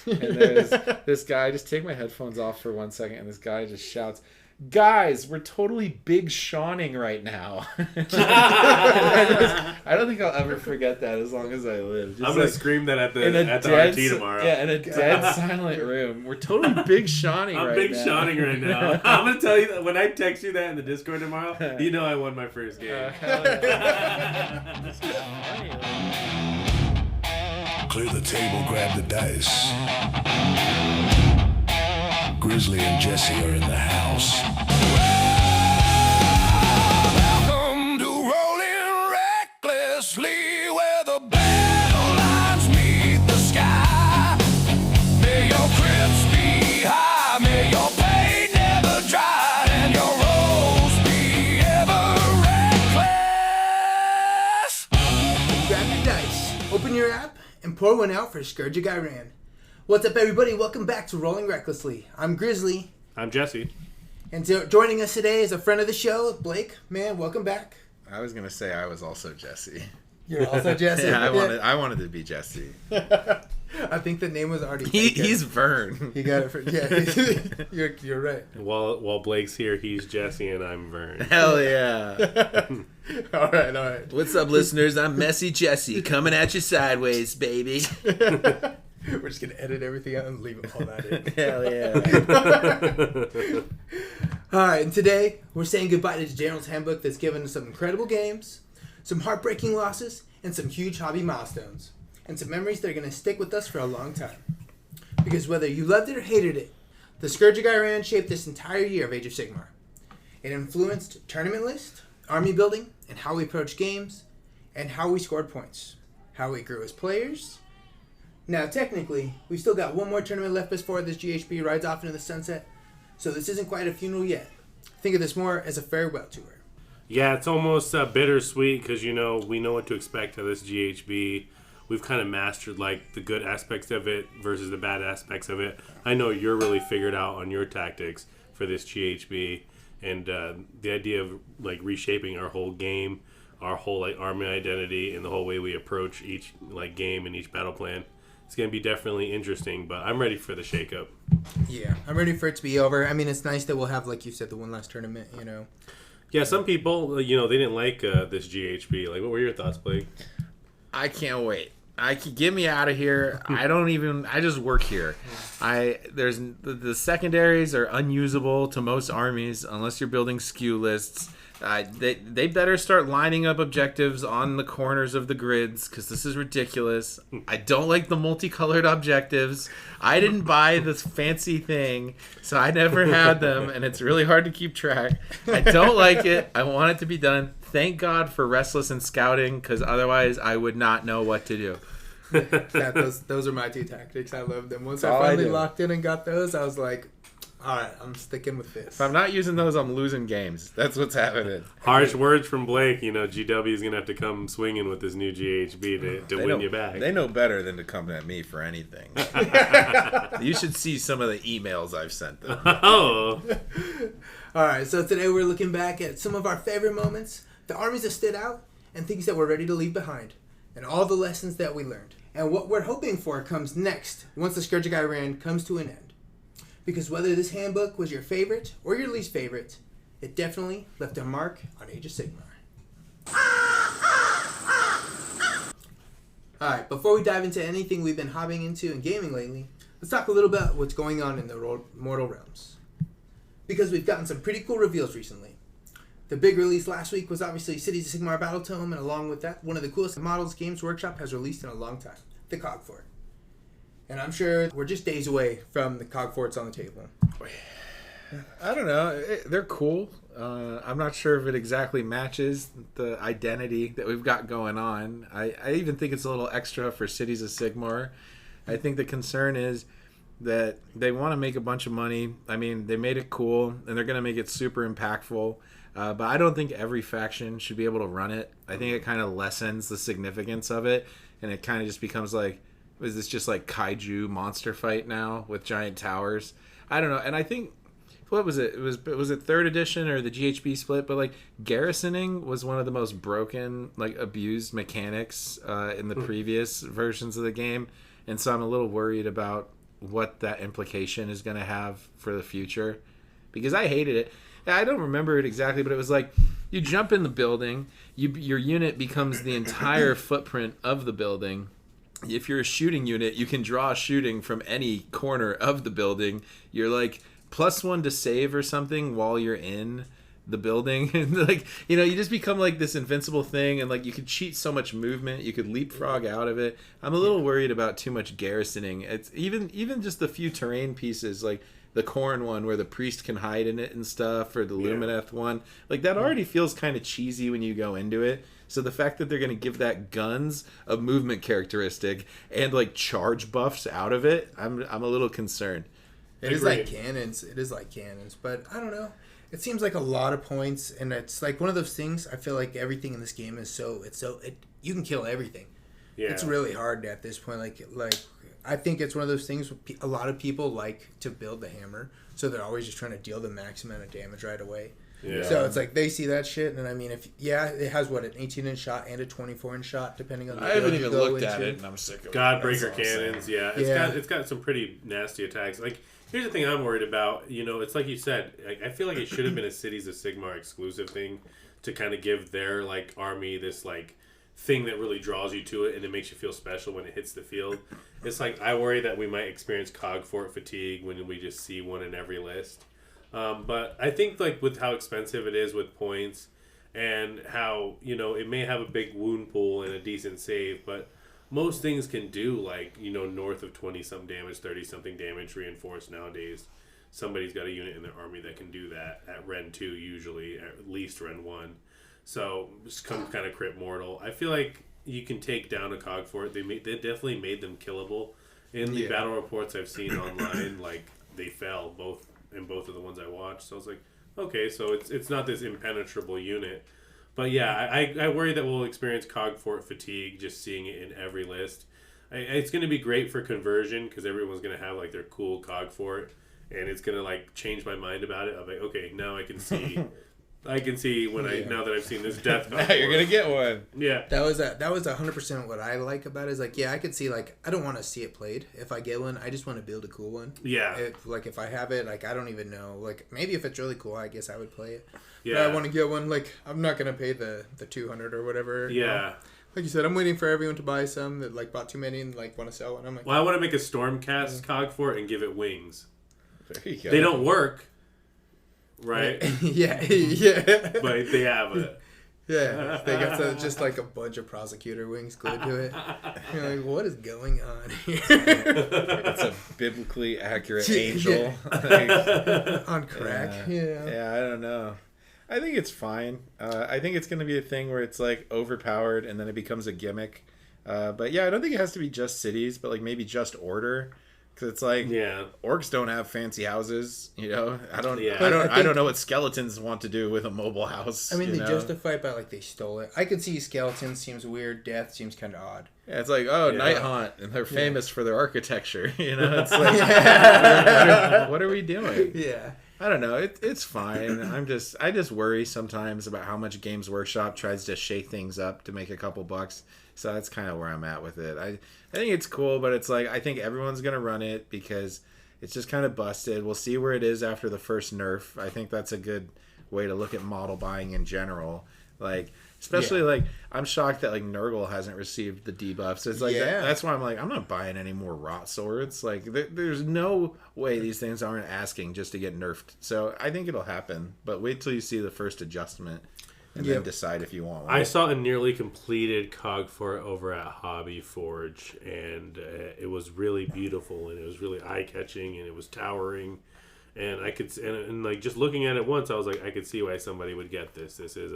And there's this guy. I just take my headphones off for 1 second, and this guy just shouts, "Guys, we're totally Big Shawning right now." I don't think I'll ever forget that as long as I live. I'm gonna scream that at the RT tomorrow. Yeah, in a dead silent room. We're totally Big Shawning right now. I'm Big Shawning right now. I'm gonna tell you that when I text you that in the Discord tomorrow, you know I won my first game. Hell yeah. Clear the table, grab the dice. Grizzly and Jesse are in the house. Welcome to Rolling Recklessly, where the battle lines meet the sky. May your crips be high, may your pain never dry, and your rolls be ever reckless. Grab your dice, open your app, and pour one out for Scourge of Ghyran. What's up, everybody? Welcome back to Rolling Recklessly. I'm Grizzly. I'm Jesse. And joining us today is a friend of the show, Blake. Man, welcome back. I was gonna say I was also Jesse. You're also Jesse. Yeah, I wanted to be Jesse. I think the name was already taken. He's Vern. He got it for you're right. While Blake's here, he's Jesse and I'm Vern. Hell yeah. All right. What's up, listeners? I'm Messy Jesse, coming at you sideways, baby. We're just going to edit everything out and leave all that in. Hell yeah. All right, and today we're saying goodbye to General's Handbook that's given us some incredible games, some heartbreaking losses, and some huge hobby milestones. And some memories that are going to stick with us for a long time. Because whether you loved it or hated it, the Scourge of Ghyran shaped this entire year of Age of Sigmar. It influenced tournament list, army building, and how we approached games, and how we scored points, how we grew as players. Now, technically, we've still got one more tournament left before this GHB rides off into the sunset, so this isn't quite a funeral yet. Think of this more as a farewell tour. Yeah, it's almost bittersweet because, we know what to expect of this GHB. We've kind of mastered, the good aspects of it versus the bad aspects of it. I know you're really figured out on your tactics for this GHB, and the idea of, reshaping our whole game, our whole, army identity, and the whole way we approach each, game and each battle plan. It's going to be definitely interesting, but I'm ready for the shakeup. Yeah, I'm ready for it to be over. I mean, it's nice that we'll have, like you said, the one last tournament, Yeah, some people, they didn't like this GHB. What were your thoughts, Blake? I can't wait. Get me out of here. I just work here. The secondaries are unusable to most armies unless you're building skew lists. They better start lining up objectives on the corners of the grids because this is ridiculous. I don't like the multicolored objectives. I didn't buy this fancy thing, so I never had them, and it's really hard to keep track. I don't like it. I want it to be done. Thank God for Restless and Scouting, because otherwise I would not know what to do. Yeah, those are my two tactics. I love them. Once I finally locked in and got those, I was like, all right, I'm sticking with this. If I'm not using those, I'm losing games. That's what's happening. Harsh words from Blake. GW is going to have to come swinging with this new GHB to win you back. They know better than to come at me for anything. You should see some of the emails I've sent them. Oh. All right, so today we're looking back at some of our favorite moments, the armies that stood out, and things that we're ready to leave behind, and all the lessons that we learned. And what we're hoping for comes next, once the Scourge of Ghyran comes to an end. Because whether this handbook was your favorite or your least favorite, it definitely left a mark on Age of Sigmar. Alright, before we dive into anything we've been hobbying into and gaming lately, let's talk a little about what's going on in the Mortal Realms. Because we've gotten some pretty cool reveals recently. The big release last week was obviously Cities of Sigmar Battletome, and along with that, one of the coolest models Games Workshop has released in a long time, the Cogfort. And I'm sure we're just days away from the Cogforts on the table. I don't know. They're cool. I'm not sure if it exactly matches the identity that we've got going on. I even think it's a little extra for Cities of Sigmar. I think the concern is that they want to make a bunch of money. I mean, they made it cool, and they're going to make it super impactful. But I don't think every faction should be able to run it. I think it kind of lessens the significance of it, and it kind of just becomes is this just kaiju monster fight now with giant towers? I don't know. And I think, what was it? Was it 3rd edition or the GHB split? But garrisoning was one of the most broken, abused mechanics in the previous versions of the game. And so I'm a little worried about what that implication is going to have for the future, because I hated it. I don't remember it exactly, but it was like you jump in the building, your unit becomes the entire footprint of the building. If you're a shooting unit, you can draw shooting from any corner of the building. You're like +1 to save or something while you're in the building, and like, you know, you just become like this invincible thing, and like you could cheat so much movement, you could leapfrog out of it. I'm a little worried about too much garrisoning. It's even just the few terrain pieces, like the Khorne one where the priest can hide in it and stuff, or the Lumineth one, like that already feels kind of cheesy when you go into it. So the fact that they're going to give that guns a movement characteristic and like charge buffs out of it, I'm a little concerned. It is like cannons. It is like cannons, but I don't know. It seems like a lot of points, and it's like one of those things. I feel like everything in this game is you can kill everything. Yeah. It's really hard at this point. Like I think it's one of those things. A lot of people like to build the hammer, so they're always just trying to deal the max amount of damage right away. Yeah. So it's like they see that shit, and I mean, it has an 18-inch shot and a 24-inch shot, depending on the I haven't even looked at it, and I'm sick of it. Godbreaker cannons, it's got some pretty nasty attacks. Like, here's the thing I'm worried about. You know, it's like you said. I feel like it should have been a Cities of Sigmar exclusive thing to kind of give their like army this like thing that really draws you to it, and it makes you feel special when it hits the field. It's like I worry that we might experience Cogfort fatigue when we just see one in every list. But I think like with how expensive it is with points, and how, you know, it may have a big wound pool and a decent save, but most things can do like, you know, north of 20-something damage, 30-something damage reinforced nowadays. Somebody's got a unit in their army that can do that at Ren 2 usually, at least Ren 1. So just come kind of crit mortal. I feel like you can take down a Cogfort. They definitely made them killable. In the battle reports I've seen online, like they fell both of the ones I watched. So I was like, okay, so it's not this impenetrable unit. But yeah, I worry that we'll experience Cogfort fatigue just seeing it in every list. It's going to be great for conversion because everyone's going to have like their cool Cogfort, and it's going to like change my mind about it. I'm like, okay, now I can see. Now that I've seen this death. Now you're gonna get one. Yeah. That was 100% what I like about it. Is like, yeah, I could see like I don't want to see it played. If I get one, I just want to build a cool one. Yeah. If I have it, like I don't even know. Like maybe if it's really cool, I guess I would play it. Yeah. But I want to get one. Like I'm not gonna pay the 200 or whatever. Yeah. You know? Like you said, I'm waiting for everyone to buy some that like bought too many and like want to sell one. I'm like, well, I want to make a Stormcast Cogfort and give it wings. There you go. They don't work. Right? yeah. But they have it. Yeah. They got just like a bunch of prosecutor wings glued to it. You're like, what is going on here? It's a biblically accurate angel. On crack. Yeah, I don't know. I think it's fine. I think it's going to be a thing where it's like overpowered and then it becomes a gimmick. But yeah, I don't think it has to be just cities, but like maybe just order. Because it's like, orcs don't have fancy houses, you know. I don't know what skeletons want to do with a mobile house. I mean, they justify it by like they stole it. I could see skeletons seems weird. Death seems kind of odd. Yeah, it's like, Night Haunt, and they're famous for their architecture. You know, it's like, what are we doing? Yeah. I don't know. It's fine. I just worry sometimes about how much Games Workshop tries to shake things up to make a couple bucks. So that's kind of where I'm at with it. I think it's cool, but it's like I think everyone's gonna run it because it's just kind of busted. We'll see where it is after the first nerf. I think that's a good way to look at model buying in general. Like, especially like I'm shocked that like Nurgle hasn't received the debuffs. It's like that's why I'm like I'm not buying any more rot swords. Like there's no way these things aren't asking just to get nerfed. So I think it'll happen, but wait till you see the first adjustment and then decide if you want one. I saw a nearly completed Cogfort over at Hobby Forge, and it was really beautiful, and it was really eye catching, and it was towering. And I could, and like just looking at it once, I was like, I could see why somebody would get this. This is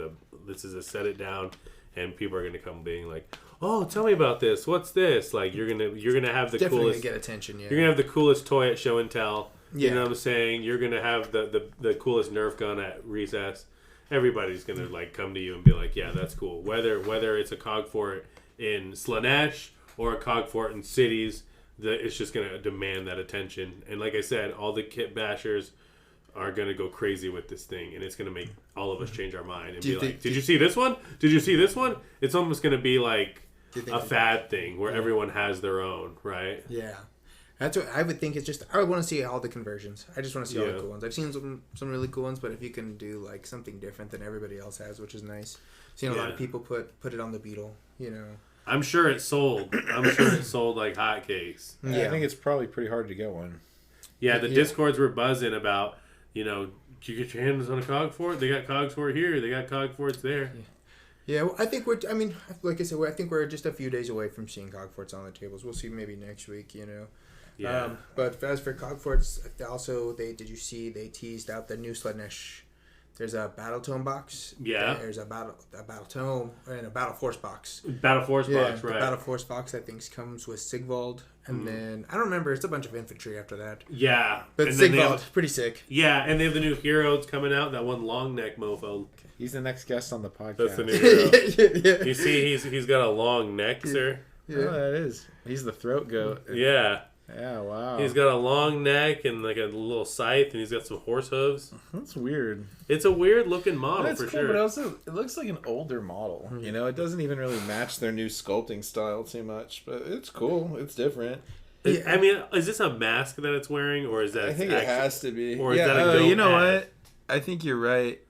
a set it down, and people are gonna come being like, oh, tell me about this. What's this? Like you're gonna have the definitely coolest get attention. Yeah, you're gonna have the coolest toy at Show and Tell. Yeah. You know what I'm saying? You're gonna have the coolest Nerf gun at recess. Everybody's gonna like come to you and be like, yeah, that's cool. Whether it's a Cogfort in Slaanesh or a Cogfort in cities, it's just gonna demand that attention. And like I said, all the kit bashers are gonna go crazy with this thing, and it's gonna make all of us change our mind and be like, did you see this one? Did you see this one? It's almost gonna be like a fad thing where everyone has their own, right? Yeah. That's what I would think. It's just I would want to see all the conversions. I just want to see all Yeah. the cool ones. I've seen some really cool ones, but if you can do like something different than everybody else has, which is nice. Seen a lot Yeah. of people put it on the Beetle. You know. I'm sure it sold. I'm sure it sold like hotcakes. I think it's probably pretty hard to get one. Yeah, the Yeah. Discords were buzzing about, you know, can you get your hands on a Cogfort? They got Cogfort here. They got Cogforts there. Yeah, well, I think I mean, like I said, I think we're just a few days away from seeing Cogforts on the tables. We'll see maybe next week, you know. Yeah. But as for Cogforts, also did you see they teased out the new Slaanesh? There's a Battletome box. Yeah. There's a Battletome and a Battle Force box. Battle Force box, The right. Battle Force box I think comes with Sigvald, and then I don't remember. It's a bunch of infantry after that. Yeah. But and then they Sigvald, have- pretty sick. yeah, and they have the new heroes coming out. That one long neck mofo. He's the next guest on the podcast. That's the new hero. yeah. You see, he's got a long neck, sir. Oh, that is. He's the throat goat. Yeah. Yeah, wow. He's got a long neck and like a little scythe, and he's got some horse hooves. That's weird. It's a weird looking model That's for cool, sure. but also it looks like an older model. You know, it doesn't even really match their new sculpting style too much, but it's cool. It's different. I mean, is this a mask that it's wearing, or is that? I think it has to be. Or is yeah, that a goat you know hat? what? I think you're right.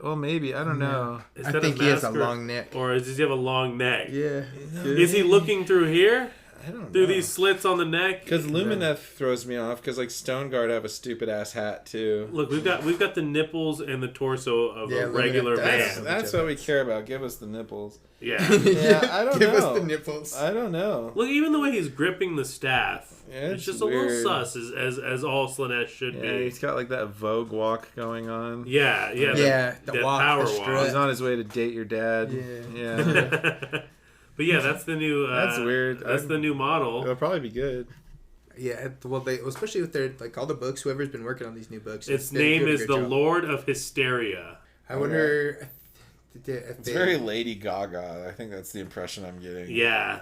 Well, maybe. I don't know. Is I that think he has a mask long neck. or does he have a long neck? Yeah. Is he looking through here? I don't know. Through these slits on the neck? Because Lumineth throws me off. Because like Stoneguard have a stupid ass hat too. Look, we've got the nipples and the torso of Yeah, a look at regular that. man. That's what we care about. Give us the nipples. Yeah. Yeah, I don't Give know. us the nipples. I don't know. Look, even the way he's gripping the staff. Yeah, it's just weird. a little sus, as all Slaanesh should Yeah, be. he's got like that Vogue walk going on. Yeah, Yeah, the that walk, power the walk. strut. He's on his way to date your dad. Yeah. But yeah, that's the new. That's weird. That's the new model. It'll probably be good. Yeah, well, they especially with their like all the books. Whoever's been working on these new books, Its they name do a is good the job. Lord of Hysteria. I wonder. If It's they, very Lady Gaga. I think that's the impression I'm getting. Yeah,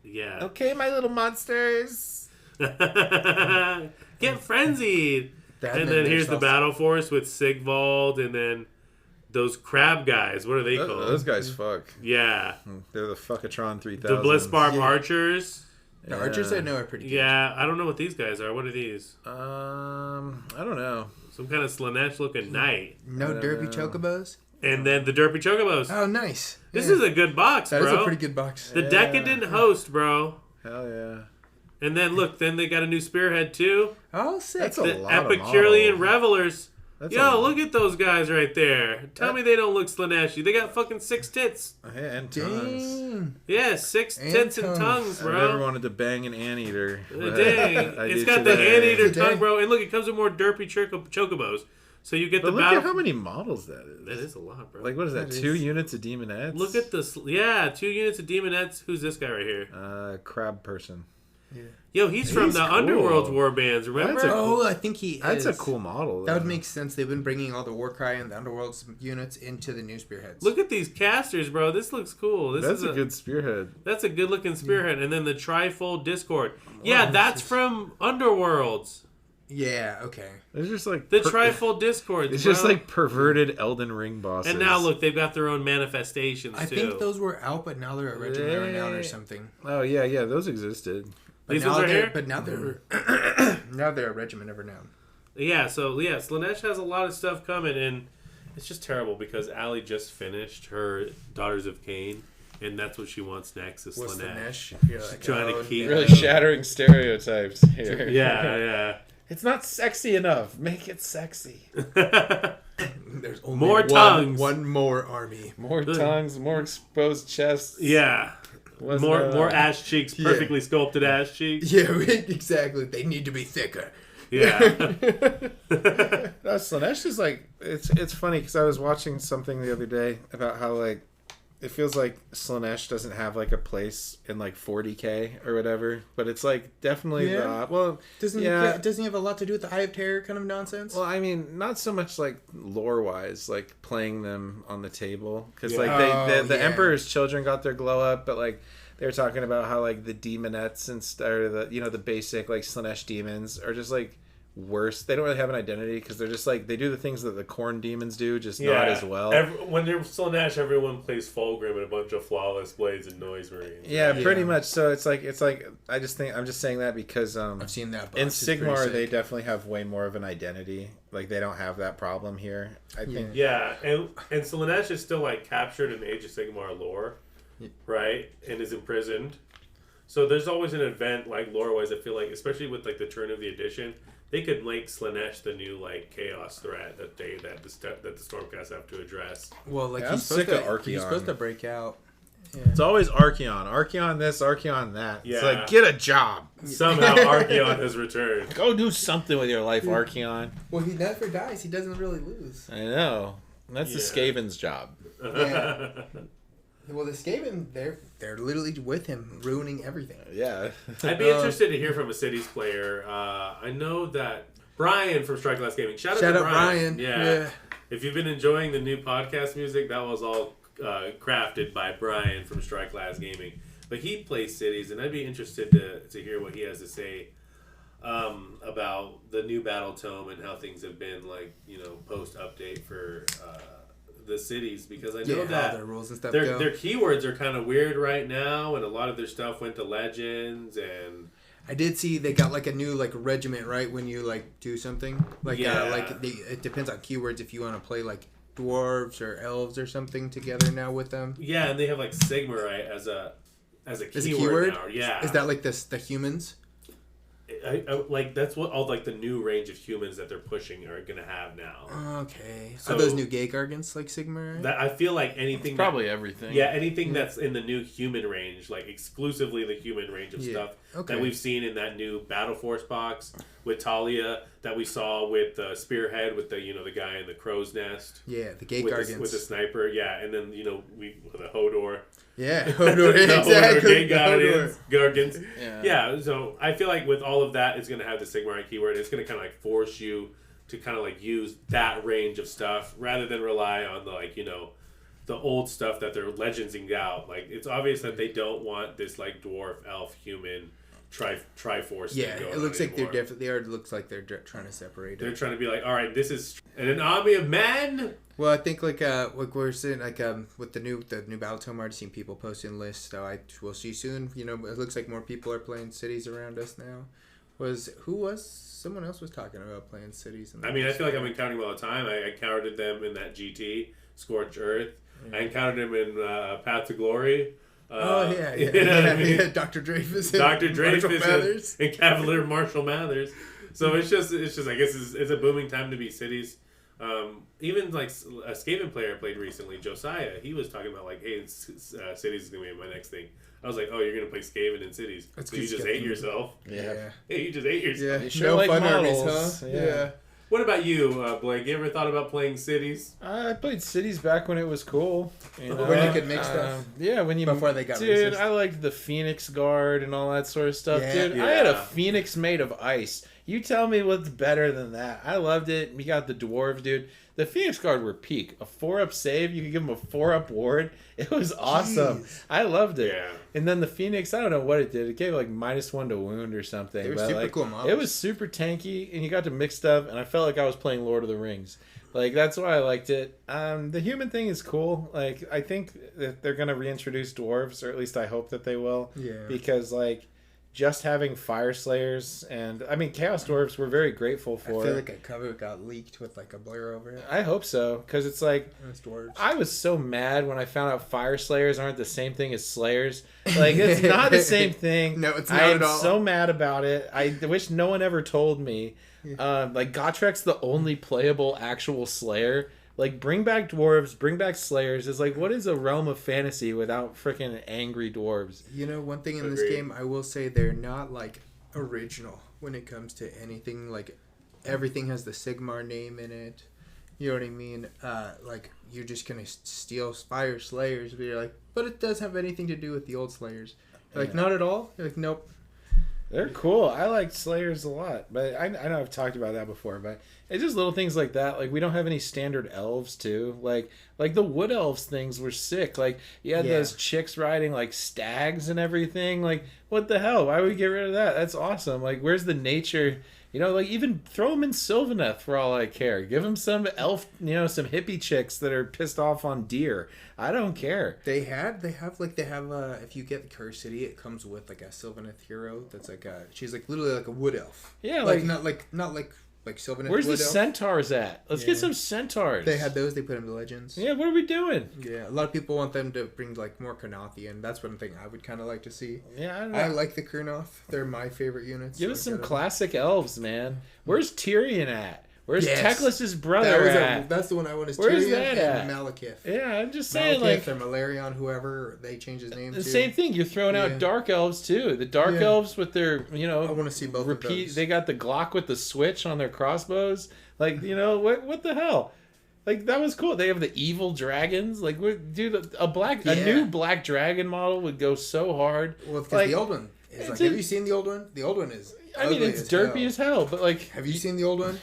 yeah. Okay, my little monsters. Get frenzied. that And then makes here's the also- battle force with Sigvald, and then those crab guys. What are they called? Those guys fuck. Yeah, They're the Fuckatron 3000. the Blissbarb Yeah. archers. The archers I know are pretty good. Yeah, I don't know what these guys are. What are these? I don't know. Some kind of Slaanesh looking knight. No derpy chocobos. And then the Derpy Chocobos. Oh, nice. This Yeah. is a good box, That bro. is a pretty good box. The Decadent Host, bro. Hell yeah. And then look, then they got a new spearhead too. Oh, sick. That's a The lot of Epicurean models. Revelers. That's Yo, a- look at those guys right there. Tell me they don't look Slaaneshi. They got fucking 6 tits. Yeah, and tongues. Dang. Yeah, 6 And tits and tongues. tongues, I never bro. wanted to bang an anteater. but Dang. I It's do got the today. anteater Today. tongue, bro. And look, it comes with more derpy chocobos. So you get But the look battle. at how many models that is. That is a lot, bro. Like, what is that? That 2 is- units of Demonettes? Look at this. Yeah, 2 units of Demonettes. Who's this guy right here? Crab person. Yo, he's from He's the cool. Underworld's warbands, remember? That's a cool- Oh, I think he That's is. a cool model. That would though. make sense. They've been bringing all the Warcry and the Underworld's units into the new spearheads. Look at these casters, bro. This looks cool. This That's is a good spearhead. That's a good looking spearhead. And then the trifold Discord. Yeah, that's from Underworlds. Yeah, okay. It's just like The trifold Discords. It's bro. just like perverted Elden Ring bosses. And now look, they've got their own manifestations I too. think those were out, but now they're a regiment Yeah. renown or something. Oh yeah, those existed. But These now ones are they're, here? But now they're now they're a regiment of renown. Yeah, so yeah, Slaanesh has a lot of stuff coming, and it's just terrible because Allie just finished her Daughters of Cain, and that's what she wants next is What's the Slaanesh. Nesh? You're like, trying to oh, keep- no. Really shattering stereotypes here. Yeah, yeah. It's not sexy enough. Make it sexy. There's only More tongues. One more army. More tongues, more exposed chests. Yeah. Wasn't More that- more ass cheeks, Yeah. perfectly sculpted ass cheeks. Yeah, exactly. They need to be thicker. Yeah. No, Slaanesh is like it's funny because I was watching something the other day about how like it feels like Slaanesh doesn't have like a place in like 40K or whatever, but it's like definitely Yeah. Doesn't he have a lot to do with the Eye of Terror kind of nonsense? Well, I mean, not so much like lore wise, like playing them on the table, because Yeah. like the Oh, yeah. Emperor's children got their glow up, but like they were talking about how like the demonettes and or the the basic like Slaanesh demons are just like worse. They don't really have an identity because they're just like they do the things that the corn demons do, just not as well. When they're Slaanesh, everyone plays Fulgrim and a bunch of flawless blades and noise marines. Yeah, pretty much. So it's like I just think I'm just saying that because I've seen that. In Sigmar, they definitely have way more of an identity. Like they don't have that problem here. I think. Yeah, and Slaanesh is still like captured in Age of Sigmar lore, right? And is imprisoned. So there's always an event like lore-wise. I feel like, especially with like the turn of the edition, they could make Slaanesh the new like chaos threat that the Stormcast have to address. Well, like I'm sick of Archaon. He's supposed to break out. Yeah. It's always Archaon. Archaon this, Archaon that. Yeah. It's like, get a job. Somehow Archaon has returned. Go do something with your life, Archaon. Well, he never dies. He doesn't really lose. I know. That's the Skaven's job. Yeah. Well, the Skaven, they're literally with him, ruining everything. Yeah. I'd be interested to hear from a Cities player. I know that Brian from Strike Glass Gaming. Shout out to Brian. Yeah. If you've been enjoying the new podcast music, that was all crafted by Brian from Strike Glass Gaming. But he plays Cities, and I'd be interested to hear what he has to say about the new Battletome and how things have been, like, post update for the Cities, because I know that their rules and stuff their keywords are kind of weird right now, and a lot of their stuff went to Legends. And I did see they got like a new like regiment, right? When you like do something like it depends on keywords if you want to play like dwarves or elves or something together now with them. Yeah, and they have like Sigmarite as a keyword now. Yeah, is that like the humans? I like that's what all like the new range of humans that they're pushing are gonna have now. Okay, so are those new gay gargants like Sigmar? That I feel like anything it's probably everything. Yeah, anything that's in the new human range, like exclusively the human range of stuff that we've seen in that new Battle Force box with Talia, that we saw with Spearhead with the the guy in the crow's nest. Yeah, the gay gargants with the sniper. Yeah, and then we with the Hodor. Yeah, Hodor, exactly. Gargants. Yeah, so I feel like with all of that, it's going to have the Sigmarite keyword. It's going to kind of like force you to kind of like use that range of stuff rather than rely on the the old stuff that they're legendsing out. Like, it's obvious that they don't want this like dwarf, elf, human Triforce. Yeah, it looks like they're definitely. It looks like they're trying to separate it. They're trying to be like, all right, this is an army of men. Well, I think like we're seeing with the new Battletome, I've already seen people posting lists, so we'll see soon. It looks like more people are playing Cities around us now. Someone else was talking about playing Cities? I mean, I feel like I've been counting them all the time. I encountered them in that GT Scorched Earth. I encountered them in Path to Glory. Yeah. Dr. Dreyfus and Cavalier Marshall Mathers. So it's just I guess it's a booming time to be Cities. Even like a Skaven player I played recently, Josiah, he was talking about like, hey, Cities is gonna be my next thing. I was like, oh, you're gonna play Skaven in Cities. So you just ate yourself. Yeah. Hey, you just ate yourself. Yeah. You sure like models, huh? Yeah. What about you, Blake? You ever thought about playing Cities? I played Cities back when it was cool. When you could make stuff. Yeah, before they got Dude, racist. I liked the Phoenix Guard and all that sort of stuff. Yeah. Dude, I had a Phoenix made of ice. You tell me what's better than that. I loved it. We got the dwarves, dude. The Phoenix Guard were peak. A 4-up save, you could give them a 4-up ward. It was awesome. Jeez. I loved it. Yeah. And then the Phoenix, I don't know what it did. It gave like -1 to wound or something. They were super cool models. It was super tanky, and you got to mix stuff, and I felt like I was playing Lord of the Rings. Like, that's why I liked it. The human thing is cool. Like, I think that they're going to reintroduce dwarves, or at least I hope that they will. Yeah. Because, like, just having Fire Slayers and Chaos Dwarves we're very grateful for. I feel like a cover got leaked with like a blur over it. I hope so, because it's like I was so mad when I found out Fire Slayers aren't the same thing as Slayers. Like, it's not the same thing. No, it's not at all. I'm so mad about it. I wish no one ever told me. Like, Gotrek's the only playable actual Slayer. Like, bring back dwarves, bring back Slayers. It's like, what is a realm of fantasy without freaking angry dwarves? One thing in this game, I will say they're not, like, original when it comes to anything. Like, everything has the Sigmar name in it. You know what I mean? Like, you're just going to steal Fire Slayers, but you're like, but it does have anything to do with the old Slayers. Like, not at all. You're like, nope. They're cool. I like Slayers a lot, but I know I've talked about that before, but it's just little things like that. Like, we don't have any standard elves too. Like the wood elves things were sick. Like, you had those chicks riding like stags and everything. Like, what the hell? Why would we get rid of that? That's awesome. Like, where's the nature? Like even throw them in Sylvaneth for all I care. Give them some elf, some hippie chicks that are pissed off on deer. I don't care. They have if you get the Curse City, it comes with like a Sylvaneth hero that's she's like literally like a wood elf. Yeah, not like Sylvaneth. Where's wood the elf. Centaurs at? Let's get some Centaurs. They had those. They put them to Legends. Yeah, what are we doing? Yeah, a lot of people want them to bring like more Kernothian. That's one thing I would kind of like to see. Yeah, I don't know. I like the Kurnoth. They're my favorite units. Give us some classic elves, man. Where's Tyrion at? Where's Yes. Teclis's brother at? That's the one I want. Is Where's Tyrion that and at? Malekith. Yeah, I'm just saying, Malekith or Malarion, whoever they change his name the to. same thing. You're throwing out dark elves too. The dark elves with their, I want to see both of those. They got the Glock with the switch on their crossbows. Like, what the hell? Like, that was cool. They have the evil dragons. Like, dude, a new black dragon model would go so hard. Well, because the old one is like, have you seen the old one? The old one is. I mean, it's derpy as hell. But like, have you seen the old one?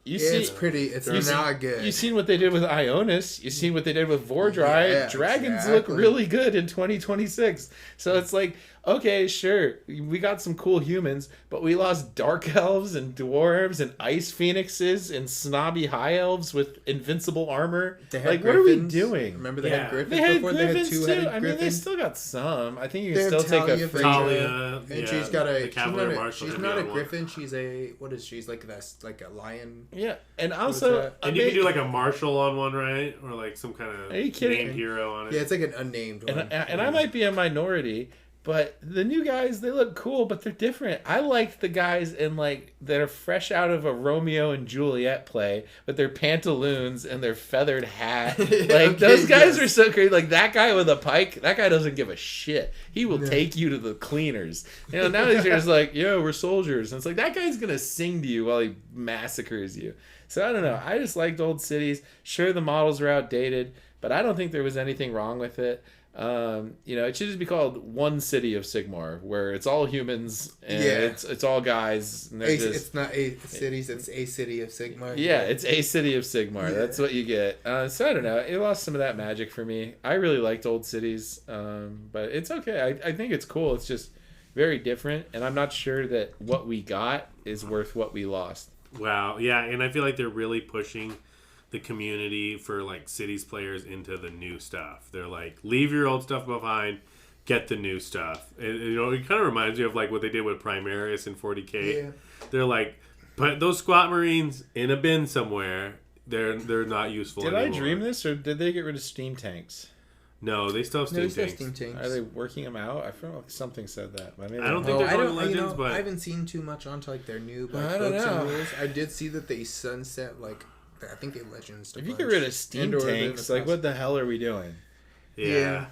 It's pretty. It's not good. You've seen what they did with Ionis. You've seen what they did with Vordry. Yeah, Dragons look really good in 2026. So it's like, okay, sure, we got some cool humans, but we lost dark elves and dwarves and ice phoenixes and snobby high elves with invincible armor. Like, what are we doing? Remember they had griffins They had before? griffins they had too. two-headed I mean, griffins. they still got some. I think you They can have still take Talia a for Talia, and she's got a. the Cavalier Marshal. She's not a griffin. She's a. What is she? She's like this, like a lion. Yeah, and also, and you can do like a marshal on one, right? Or like some kind of kidding? named hero on it. Yeah, it's like an unnamed one. And I might be a minority, but the new guys, they look cool, but they're different. I like the guys that are fresh out of a Romeo and Juliet play with their pantaloons and their feathered hat. Like, those guys are so crazy. Like, that guy with a pike, that guy doesn't give a shit. He will take you to the cleaners. Now these are just like, we're soldiers. And it's like, that guy's going to sing to you while he massacres you. So, I don't know. I just liked old cities. Sure, the models are outdated, but I don't think there was anything wrong with it. It should just be called One City of Sigmar, where it's all humans and it's all guys. And it's not a cities; it's a city of Sigmar. Yeah, it's a city of Sigmar. Yeah. That's what you get. So I don't know. It lost some of that magic for me. I really liked old cities, but it's okay. I think it's cool. It's just very different, and I'm not sure that what we got is worth what we lost. Wow. Yeah, and I feel like they're really pushing the community for like cities players into the new stuff. They're like, leave your old stuff behind, get the new stuff. And, it kind of reminds me of like what they did with Primaris in 40K. Yeah. They're like, put those squat marines in a bin somewhere. They're not useful anymore. Did I dream this, or did they get rid of steam tanks? No, they still have steam tanks. Are they working them out? I feel like something said that. But maybe I don't think they're going Legends, but I haven't seen too much onto like their new I don't know. rules. I did see that they sunset like. I think they Legends. If you get rid of steam tanks, like, what the hell are we doing? Yeah.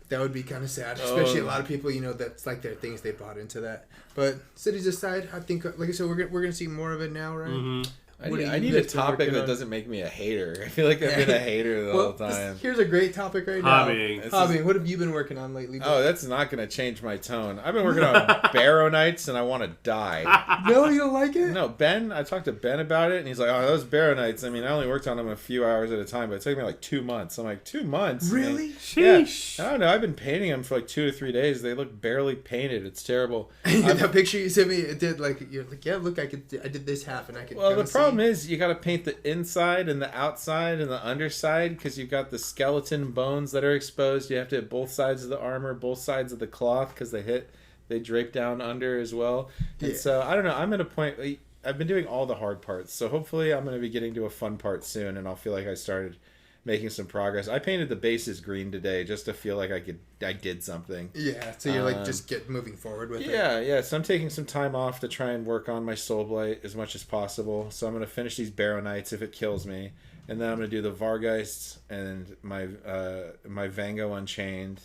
That would be kind of sad. Especially a lot of people, that's like their things they bought into that. But cities aside, I think, like I said, we're gonna see more of it now, right? Mm-hmm. I need a topic that doesn't make me a hater. I feel like I've been a hater the whole time. Here's a great topic right now. Hobbying. What have you been working on lately? Oh, that's not going to change my tone. I've been working on Baronites, and I want to die. No, you don't like it? No, Ben. I talked to Ben about it, and he's like, "Oh, those Baronites. I mean, I only worked on them a few hours at a time, but it took me like 2 months." I'm like, 2 months? Really? Sheesh. Yeah. I don't know. I've been painting them for like 2 to 3 days. They look barely painted. It's terrible. That picture you sent me, it did like you're like, yeah, look, I did this half, and I could. Well, the problem is you got to paint the inside and the outside and the underside because you've got the skeleton bones that are exposed. You have to hit both sides of the armor, both sides of the cloth because they drape down under as well. And so I don't know. I'm at a point. I've been doing all the hard parts, so hopefully I'm going to be getting to a fun part soon, and I'll feel like I started making some progress. I painted the bases green today just to feel like I did something. Yeah, so you're like just moving forward with it. Yeah. So I'm taking some time off to try and work on my Soulblight as much as possible. So I'm going to finish these Baronites if it kills me, and then I'm going to do the Vargeists and my Vango Unchained,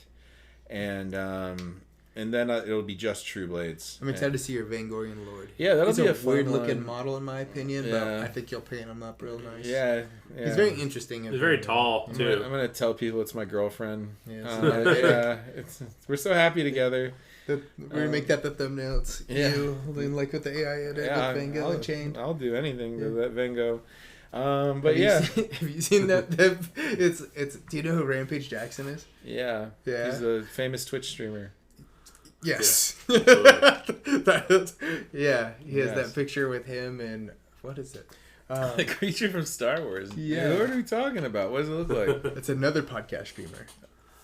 and then it'll be just True Blades. I'm excited to see your Vangorian Lord. Yeah, that'll be a fun weird one. looking model in my opinion, but I think you'll paint him up real nice. Yeah. He's very interesting. He's very tall too. I'm gonna tell people it's my girlfriend. Yeah, we're so happy together. We're gonna make that the thumbnail. It's you, like with the AI edit with Vango Unchained. I'll do anything with that Vango. Have you seen that? It's. Do you know who Rampage Jackson is? Yeah. He's a famous Twitch streamer. Yes. Yeah, absolutely. He has that Yes. picture with him and what is it? The creature from Star Wars. Yeah. What are we talking about? What does it look like? It's another podcast streamer.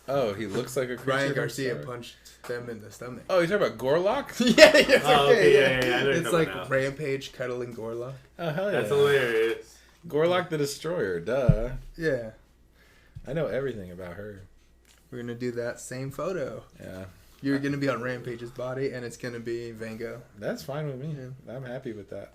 Oh, he looks like a creature Ryan from Garcia Star Wars. punched them in the stomach. Oh, you talking about Gorlock? Yeah, yeah, Oh, okay, yeah. I know what you're It's talking like about. Rampage cuddling Gorla. Oh, hell yeah. That's hilarious. Gorlock the Destroyer, duh. Yeah. I know everything about her. We're gonna do that same photo. Yeah. You're gonna be on Rampage's body, and it's gonna be Vango. That's fine with me. Yeah. I'm happy with that.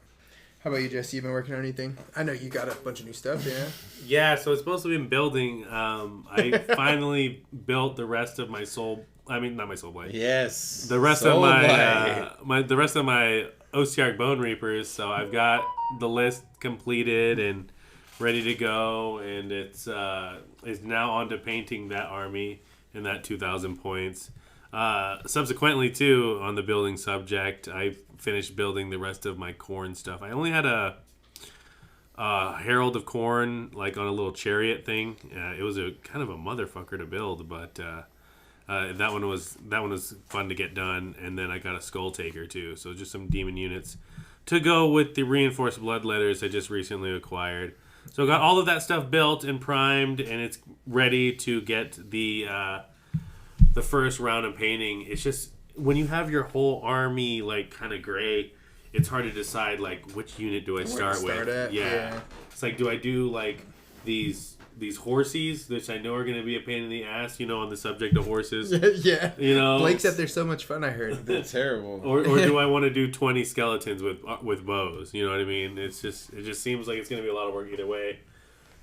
How about you, Jesse? You been working on anything? I know you got a bunch of new stuff, yeah. Yeah, so it's supposed to be building. I finally built the rest of my soul. I mean, not my soul blade. Yes. The rest Soul of Blade. the rest of my Ostiarch Bone Reapers. So I've got the list completed and ready to go, and it's now on to painting that army and that 2,000 points. Subsequently, too, on the building subject, I finished building the rest of my corn stuff. I only had a Herald of Corn, like on a little chariot thing. It was a kind of a motherfucker to build, but that one was fun to get done. And then I got a Skull Taker too, so just some demon units to go with the reinforced bloodletters I just recently acquired. So I got all of that stuff built and primed, and it's ready to get the first round of painting. It's just when you have your whole army like kind of gray, it's hard to decide like which unit do I start with. Yeah. It's like, do I do like these horsies, which I know are going to be a pain in the ass, on the subject of horses. Yeah. Blake said they're so much fun, I heard. They're terrible. Or do I want to do 20 skeletons with bows? You know what I mean? It just seems like it's going to be a lot of work either way.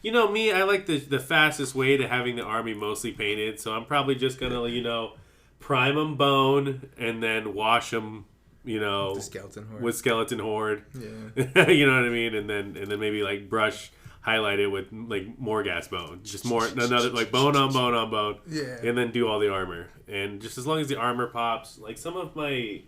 Me, I like the fastest way to having the army mostly painted, so I'm probably just going to, prime them bone and then wash them, The skeleton horde. with skeleton horde. Yeah. You know what I mean? And then maybe like brush highlight it with like more gas bone, just more another like bone on bone on bone. Yeah. And then do all the armor, and just as long as the armor pops, like some of my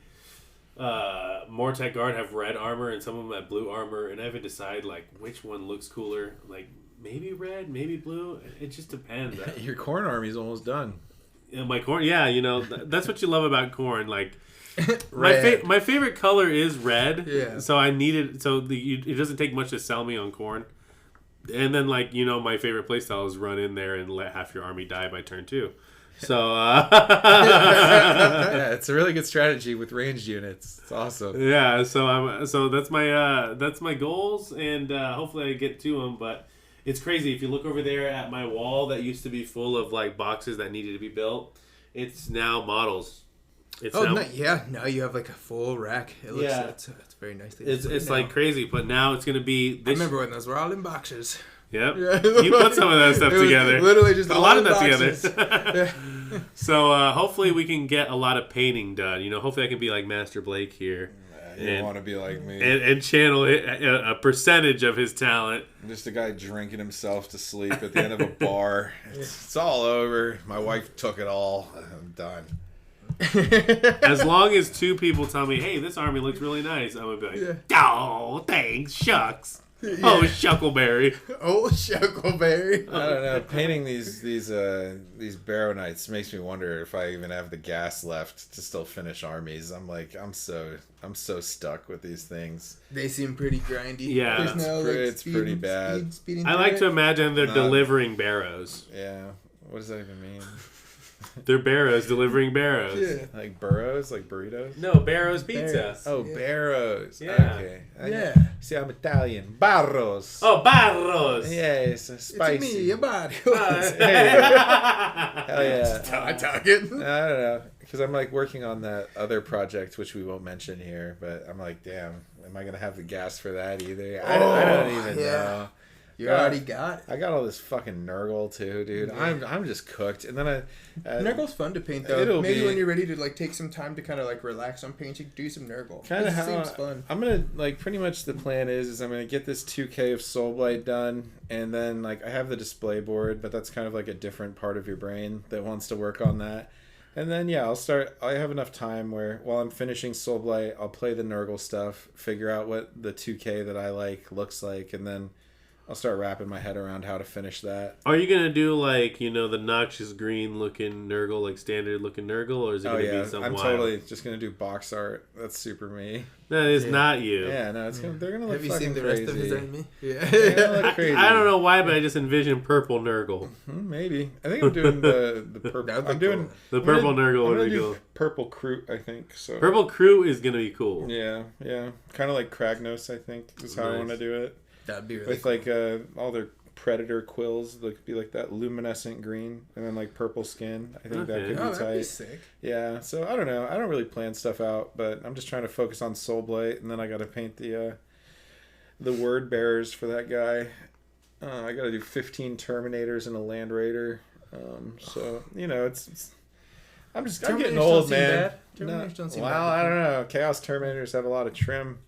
Mortec Guard have red armor and some of them have blue armor, and I haven't decided like which one looks cooler. Like maybe red, maybe blue. It just depends. Your corn army's almost done. My corn, yeah, that's what you love about corn. Like Red. my favorite color is red. Yeah. So I need it. So it doesn't take much to sell me on corn. And then my favorite playstyle is run in there and let half your army die by turn 2. So Yeah, it's a really good strategy with ranged units. It's awesome. yeah. So that's my goals, and hopefully I get to them. But it's crazy if you look over there at my wall that used to be full of like boxes that needed to be built. It's now models. It's now you have like a full rack. It looks, it's very nicely. It's like crazy, but now it's gonna be. I remember when those were all in boxes. Yep. Yeah. You put some of that stuff It was together. literally just Put a all lot of in that boxes. together. So hopefully we can get a lot of painting done. Hopefully I can be like Master Blake here. You want to be like me. And channel a percentage of his talent. I'm just a guy drinking himself to sleep at the end of a bar. It's all over. My wife took it all. I'm done. As long as 2 people tell me, hey, this army looks really nice, I'm going to be like, oh, thanks, shucks. Oh, Shuckleberry. Oh, Shuckleberry. I don't know. Painting these Baronites makes me wonder if I even have the gas left to still finish armies. I'm so stuck with these things. They seem pretty grindy. Yeah. There's no, It's pretty bad. Speeding I like through to it. imagine they're delivering barrows. Yeah. What does that even mean? They're barrows delivering barrows. Yeah. Like burros? Like burritos? No, Barrows Pizza. Barrows. Oh, Yeah. barrows. Yeah. Okay. Yeah. See, I'm Italian. Barros. Oh, Barros. Yes, spicy. It's me, your body. Hell yeah. I'm talking. I don't know. Because I'm like working on that other project, which we won't mention here. But I'm like, damn, am I going to have the gas for that either? I don't even know. You already got it. I got all this fucking Nurgle too, dude. Yeah. I'm just cooked. And then Nurgle's fun to paint though. It'll Maybe be- when you're ready to like take some time to kind of like relax on painting, do some Nurgle. kind of It how seems fun. I'm gonna like pretty much the plan is I'm gonna get this 2K of Soulblight done, and then like I have the display board, but that's kind of like a different part of your brain that wants to work on that. And then I have enough time where while I'm finishing Soulblight, I'll play the Nurgle stuff, figure out what the 2K that I like looks like, and then I'll start wrapping my head around how to finish that. Are you gonna do like the noxious green looking Nurgle, like standard looking Nurgle, or is it gonna be something I'm wild? totally just gonna do box art. That's super me. That is not you. Yeah, no, they're gonna look Have you fucking seen the crazy. rest of his enemy? Yeah. They're gonna look crazy. I don't know why, but I just envision purple Nurgle. Maybe. I think I'm doing the purple. That'd be I'm doing The purple Nurgle would I'm be gonna cool. do purple Kroot, I think. So Purple Crew is gonna be cool. Yeah, kind of like Kragnos, I think is how I Nice. want to do it. That'd be really With cool. like all their predator quills, they could be like that luminescent green, and then like purple skin. I think that Okay. could be Oh, that'd be tight. sick. Yeah, so I don't know. I don't really plan stuff out, but I'm just trying to focus on Soulblight, and then I got to paint the word bearers for that guy. I got to do 15 Terminators and a Land Raider. So it's I'm getting Terminators old, don't seem man. bad. Terminators don't seem well, bad. I don't know. Chaos Terminators have a lot of trim.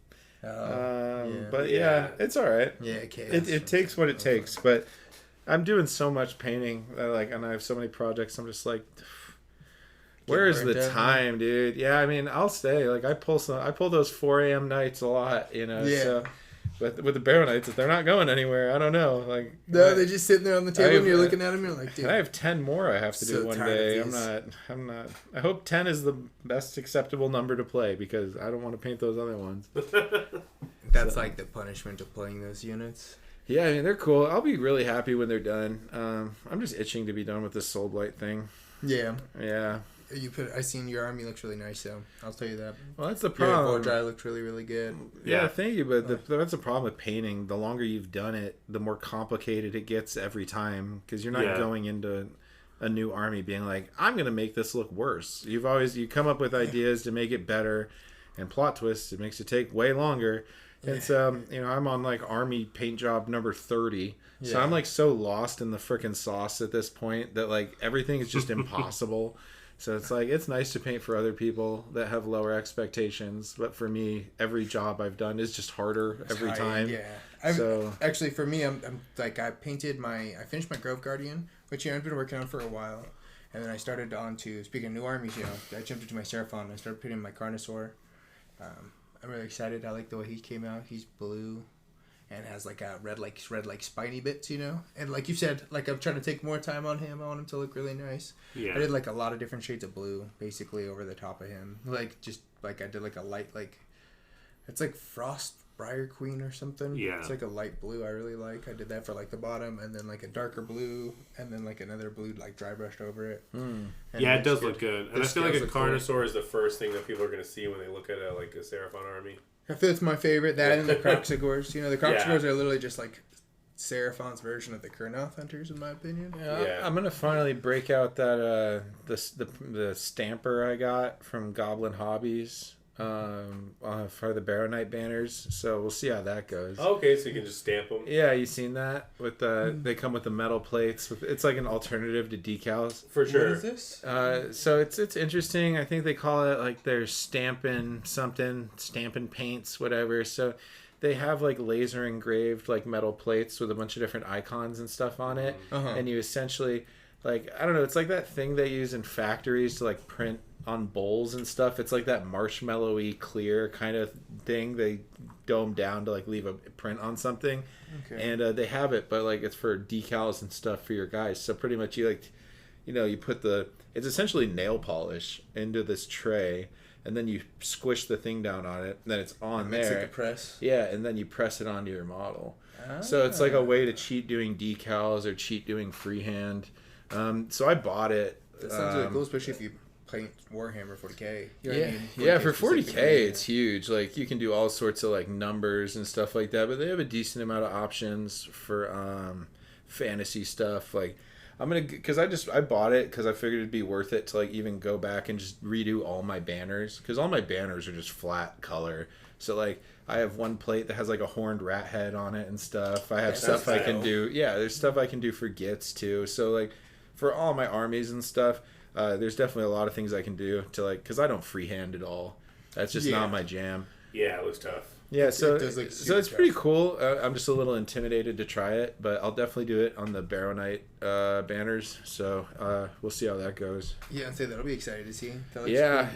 But Yeah. it's all right. Yeah, chaos. It takes what it takes, but I'm doing so much painting that, and I have so many projects. I'm just like, where's the burnt out, time, dude? Yeah, I mean, I'll stay. Like I pull those 4 a.m. nights a lot, Yeah. So, but with the Baronites, if they're not going anywhere, I don't know. Like No, they're just sitting there on the table, and you're I've- looking at them. You're like, dude. and I have 10 more I have to So do one tired of day. these. I'm not. I hope 10 is the best acceptable number to play because I don't want to paint those other ones. That's like the punishment of playing those units. Yeah, I mean they're cool. I'll be really happy when they're done. I'm just itching to be done with this Soulblight thing. Yeah. Yeah. I seen your army looks really nice, so I'll tell you that. Well, that's the Your problem. Vordry looks really, really good. Yeah, Yeah. thank you. But that's the problem with painting. The longer you've done it, the more complicated it gets every time because you're not Yeah. going into a new army being like, I'm going to make this look worse. You come up with ideas to make it better, and plot twists. It makes it take way longer. It's I'm on like army paint job number 30. So Yeah. I'm like so lost in the frickin' sauce at this point that like everything is just impossible. So it's like it's nice to paint for other people that have lower expectations, but for me, every job I've done is just harder every time. Yeah. So- Actually, for me, I'm like I finished my Grove Guardian, which I've been working on for a while, and then I started on to speaking of new armies. I jumped into my Seraphon. I started painting my Carnosaur. I'm really excited. I like the way he came out. He's blue, and has like a red spiny bits, And like you said, like I'm trying to take more time on him. I want him to look really nice. Yeah. I did like a lot of different shades of blue, basically over the top of him. Like just like I did like a light it's like Frost Briar Queen or something. Yeah. It's like a light blue I really like. I did that for like the bottom, and then like a darker blue, and then like another blue like dry brushed over it. And Yeah, it does looks look good. And The I feel like a scales look cool. Carnosaur is the first thing that people are going to see when they look at a Seraphon army. I feel it's my favorite. That and the Croxigors. The Croxigors Yeah. are literally just like Seraphon's version of the Kurnoth Hunters, in my opinion. Yeah. I'm gonna finally break out that the stamper I got from Goblin Hobbies for the Baronite banners. So we'll see how that goes. Okay, so you can just stamp them. Yeah, you seen that with they come with the metal plates. It's like an alternative to decals. For What sure. is this? So it's interesting. I think they call it like they're stamping paints, whatever. So they have like laser engraved like metal plates with a bunch of different icons and stuff on it, and you essentially like I don't know. It's like that thing they use in factories to like print on bowls and stuff. It's like that marshmallowy clear kind of thing they dome down to like leave a print on something. Okay. And they have it, but like it's for decals and stuff for your guys. So pretty much you you put it's essentially nail polish into this tray, and then you squish the thing down on it, and then it's on Makes there. like a press. Yeah, and then you press it onto your model. So it's like a way to cheat doing decals or cheat doing freehand. So I bought it. That sounds really cool, especially if you paint Warhammer 40k. You know what I Yeah, mean? yeah. For 40K 40k, specifically, it's huge. Like you can do all sorts of like numbers and stuff like that. But they have a decent amount of options for fantasy stuff. Like because I bought it because I figured it'd be worth it to like even go back and just redo all my banners because all my banners are just flat color. So like I have one plate that has like a horned rat head on it and stuff. I have stuff I can do. Yeah, there's stuff I can do for Gits too. So like for all my armies and stuff. There's definitely a lot of things I can do to like because I don't freehand at all. That's just not my jam. Yeah, it was tough. Yeah, so it does look so super it's pretty tough. cool. I'm just a little intimidated to try it, but I'll definitely do it on the Barrow Knight banners. So we'll see how that goes. Yeah, I'd say that'll be exciting to see. That looks Yeah,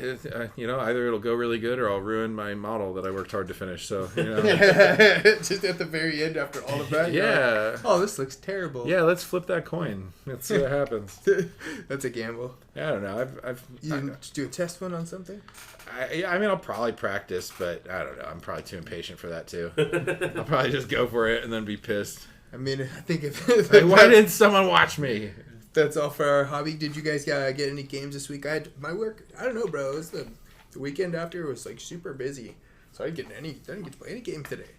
cool. either it'll go really good or I'll ruin my model that I worked hard to finish. So Just at the very end after all of that. yeah, Like, oh, this looks terrible. yeah. Let's flip that coin. Let's see what happens. That's a gamble. I don't know. You didn't do a test one on something? I mean, I'll probably practice, but I don't know. I'm probably too impatient for that too. I'll probably just go for it and then be pissed. I mean, I think if Like, why didn't someone watch me? that's all for our hobby. Did you guys get any games this week? I had my work. I don't know, bro. It was the weekend after was like super busy, so I didn't get to play any games today.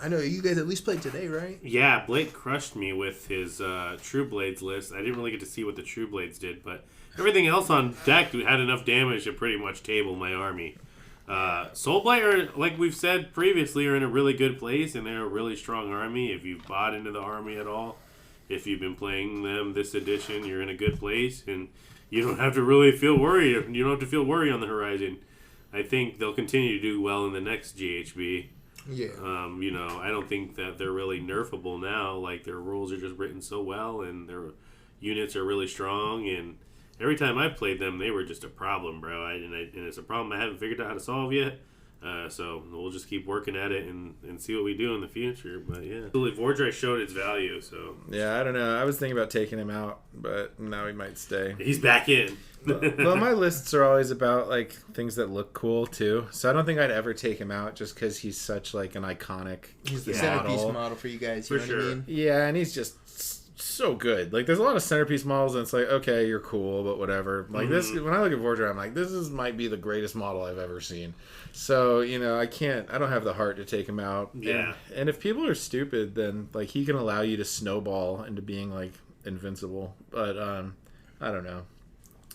I know you guys at least played today, right? Yeah, Blake crushed me with his True Blades list. I didn't really get to see what the True Blades did, but everything else on deck had enough damage to pretty much table my army. Soulblight, are, like we've said previously, are in a really good place, and they're a really strong army. If you've bought into the army at all, if you've been playing them this edition, you're in a good place, and you don't have to really feel worried. You don't have to feel worry on the horizon. I think they'll continue to do well in the next GHB. Yeah. I don't think that they're really nerfable now. Like, their rules are just written so well, and their units are really strong, and every time I played them, they were just a problem, bro. And it's a problem I haven't figured out how to solve yet. So we'll just keep working at it and see what we do in the future. But yeah, Vordry showed its value. So Yeah, I don't know. I was thinking about taking him out, but now he might stay. he's back in. Well, my lists are always about like things that look cool too. So I don't think I'd ever take him out just because he's such like an iconic. He's the Yeah. centerpiece model for you guys. You For know what I sure. mean? Yeah, and he's just so good. Like, there's a lot of centerpiece models, and it's like, okay, you're cool, but whatever. Like this, when I look at Vordry, I'm like, might be the greatest model I've ever seen. So I don't have the heart to take him out. Yeah. And if people are stupid, then like he can allow you to snowball into being like invincible. But I don't know.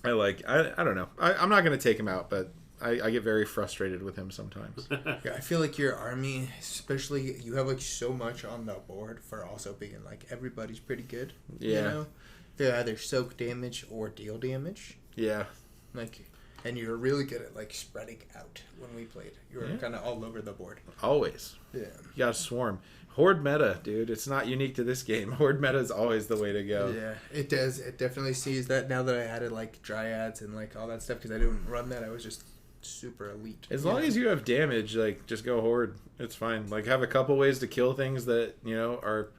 I don't know. I'm not gonna take him out, but I get very frustrated with him sometimes. Yeah, I feel like your army, especially, you have like so much on the board for also being like everybody's pretty good. Yeah. You know? They either soak damage or deal damage. Yeah. Like, and you're really good at like spreading out when we played. You were Yeah. kind of all over the board. Always. Yeah. You gotta swarm. Horde meta, dude. It's not unique to this game. Horde meta is always the way to go. Yeah, it does. It definitely sees that now that I added like dryads and like all that stuff because I didn't run that. I was just super elite. As long as you have damage, like, just go horde. It's fine. Like, have a couple ways to kill things that are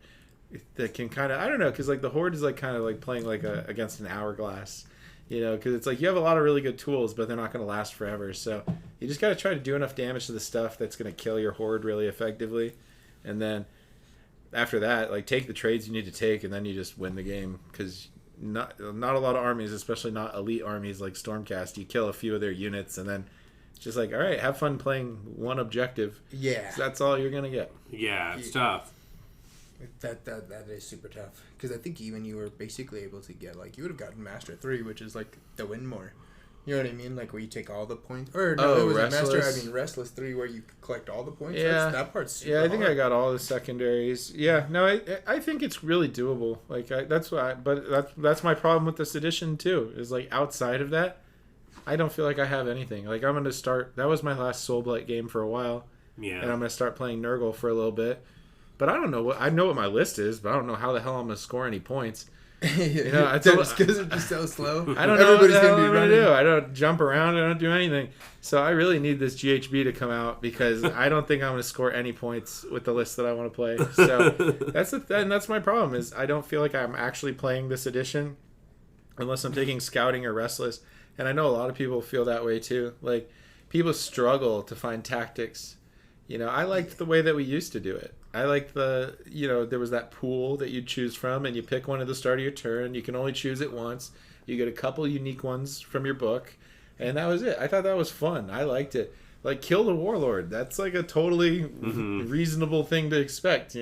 that can kind of, I don't know, because like the horde is like kind of like playing like against an hourglass, because it's like you have a lot of really good tools, but they're not going to last forever. So you just got to try to do enough damage to the stuff that's going to kill your horde really effectively, and then after that, like, take the trades you need to take, and then you just win the game. Because not a lot of armies, especially not elite armies like Stormcast, you kill a few of their units, and then it's just like, all right, have fun playing one objective. Yeah, That's all you're gonna get. Yeah, it's tough. that is super tough because I think even you were basically able to get like you would have gotten Master 3, which is like the win more. You know what I mean? Like where you take all the points, or no, Oh, it was Restless. a Master. I mean, Restless 3, where you collect all the points. Yeah. That part's super Yeah, I think hard. I got all the secondaries. Yeah, no, I think it's really doable. Like, that's why, but that's my problem with this edition too. Is like, outside of that, I don't feel like I have anything. Like, I'm gonna start. That was my last Soulblight game for a while, Yeah. and I'm gonna start playing Nurgle for a little bit. But I don't know I know what my list is, but I don't know how the hell I'm gonna score any points. It's just because it's just so slow. I don't know Everybody's what the hell gonna I'm be gonna running. do. I don't jump around. I don't do anything. So I really need this GHB to come out because I don't think I'm gonna score any points with the list that I want to play. So that's my problem. Is I don't feel like I'm actually playing this edition unless I'm taking Scouting or Restless. And I know a lot of people feel that way too. Like, people struggle to find tactics. I liked the way that we used to do it. I liked there was that pool that you choose from, and you pick one at the start of your turn. You can only choose it once. You get a couple unique ones from your book, and that was it. I thought that was fun. I liked it. Like, kill the warlord. That's like a totally reasonable thing to expect,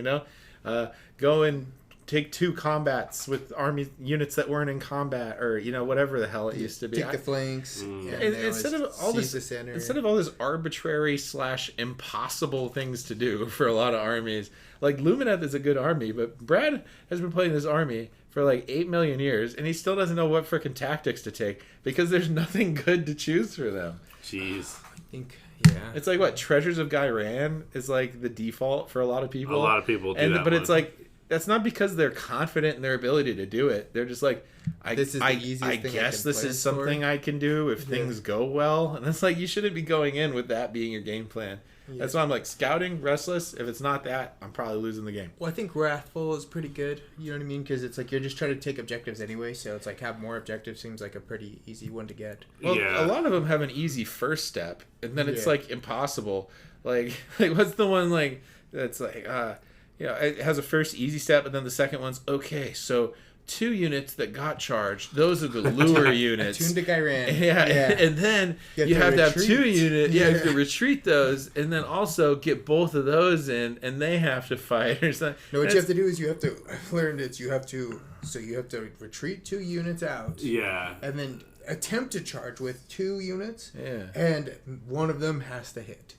Go and take 2 combats with army units that weren't in combat, or whatever the hell it used to be. Take the flanks. And they instead always of all seize this, the center. instead of all this arbitrary / impossible things to do for a lot of armies, like Lumineth is a good army, but Brad has been playing this army for like 8 million years, and he still doesn't know what frickin' tactics to take because there's nothing good to choose for them. Jeez. I think Yeah. It's like what Treasures of Ghyran is like the default for a lot of people. A lot of people do that. But one. it's like that's not because they're confident in their ability to do it. They're just like, This is the easiest I thing I guess can this play is it something for. I can do if things go well. And it's like you shouldn't be going in with that being your game plan. Yeah. That's why I'm like scouting, restless. If it's not that, I'm probably losing the game. Well, I think Wrathful is pretty good. You know what I mean? Because it's like you're just trying to take objectives anyway. So it's like have more objectives seems like a pretty easy one to get. Well, Yeah. a lot of them have an easy first step, and then it's Yeah. like impossible. Like what's the one like that's like it has a first easy step, and then the second one's okay. So 2 units that got charged, those are the lure units. Attuned to Ghyran. Yeah, and then you have to have 2 retreat. units. Yeah, you have to Yeah. retreat those, and then also get both of those in, and they have to fight or something. No, what And you have to do is I've learned it's you have to retreat 2 units out. Yeah. And then attempt to charge with 2 units. Yeah. And one of them has to hit.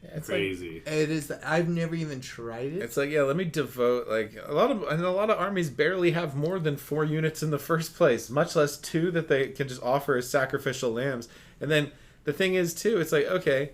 It's Crazy. It is. I've never even tried it. It's like, let me devote like a lot of armies barely have more than 4 units in the first place, much less 2 that they can just offer as sacrificial lambs. And then the thing is too, it's like, okay,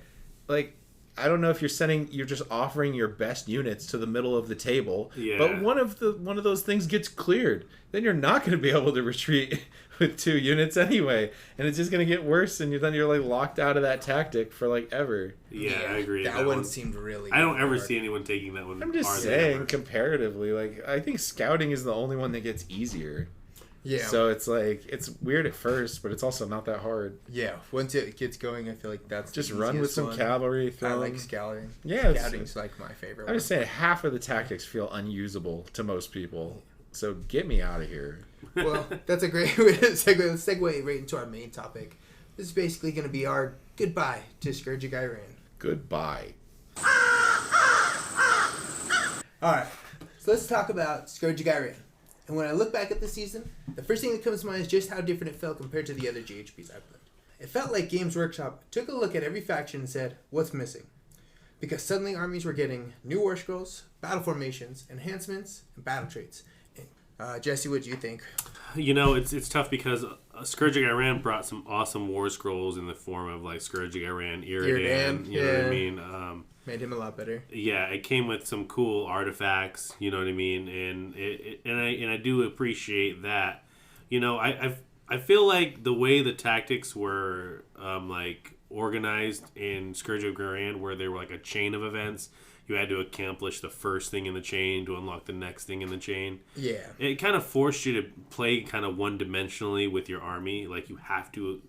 like I don't know if you're just offering your best units to the middle of the table, Yeah. but one of those things gets cleared, then you're not going to be able to retreat with 2 units anyway, and it's just going to get worse, and then you're like locked out of that tactic for like ever. Yeah, I agree. That one seemed really. I don't ever hard. see anyone taking that one. I'm just hardly saying, ever. comparatively, like I think scouting is the only one that gets easier. Yeah. So it's like it's weird at first, but it's also not that hard. Yeah. Once it gets going, I feel like that's Just the run with easiest some one. cavalry. I Throw like 'em. scouting. Yeah, it's- Scouting's like my favorite. I'm just saying, half of the tactics feel unusable to most people. So get me out of here. Well, that's a great way to segue. Let's segue right into our main topic. This is basically going to be our goodbye to Scourge of Ghyran. Goodbye. Alright, so let's talk about Scourge of Ghyran. And when I look back at the season, the first thing that comes to mind is just how different it felt compared to the other GHBs I've played. It felt like Games Workshop took a look at every faction and said, what's missing? Because suddenly armies were getting new war scrolls, battle formations, enhancements, and battle traits. Jesse, what do you think? You know, it's tough because Scourge of Ghyran brought some awesome war scrolls in the form of like Scourge of Ghyran, Iridan, you know what I mean? Made him a lot better. Yeah, it came with some cool artifacts, you know what I mean, and I do appreciate that. You know, I feel like the way the tactics were like organized in Scourge of Ghyran, where they were like a chain of events. You had to accomplish the first thing in the chain to unlock the next thing in the chain. Yeah. It kind of forced you to play kind of one-dimensionally with your army. Like, you have to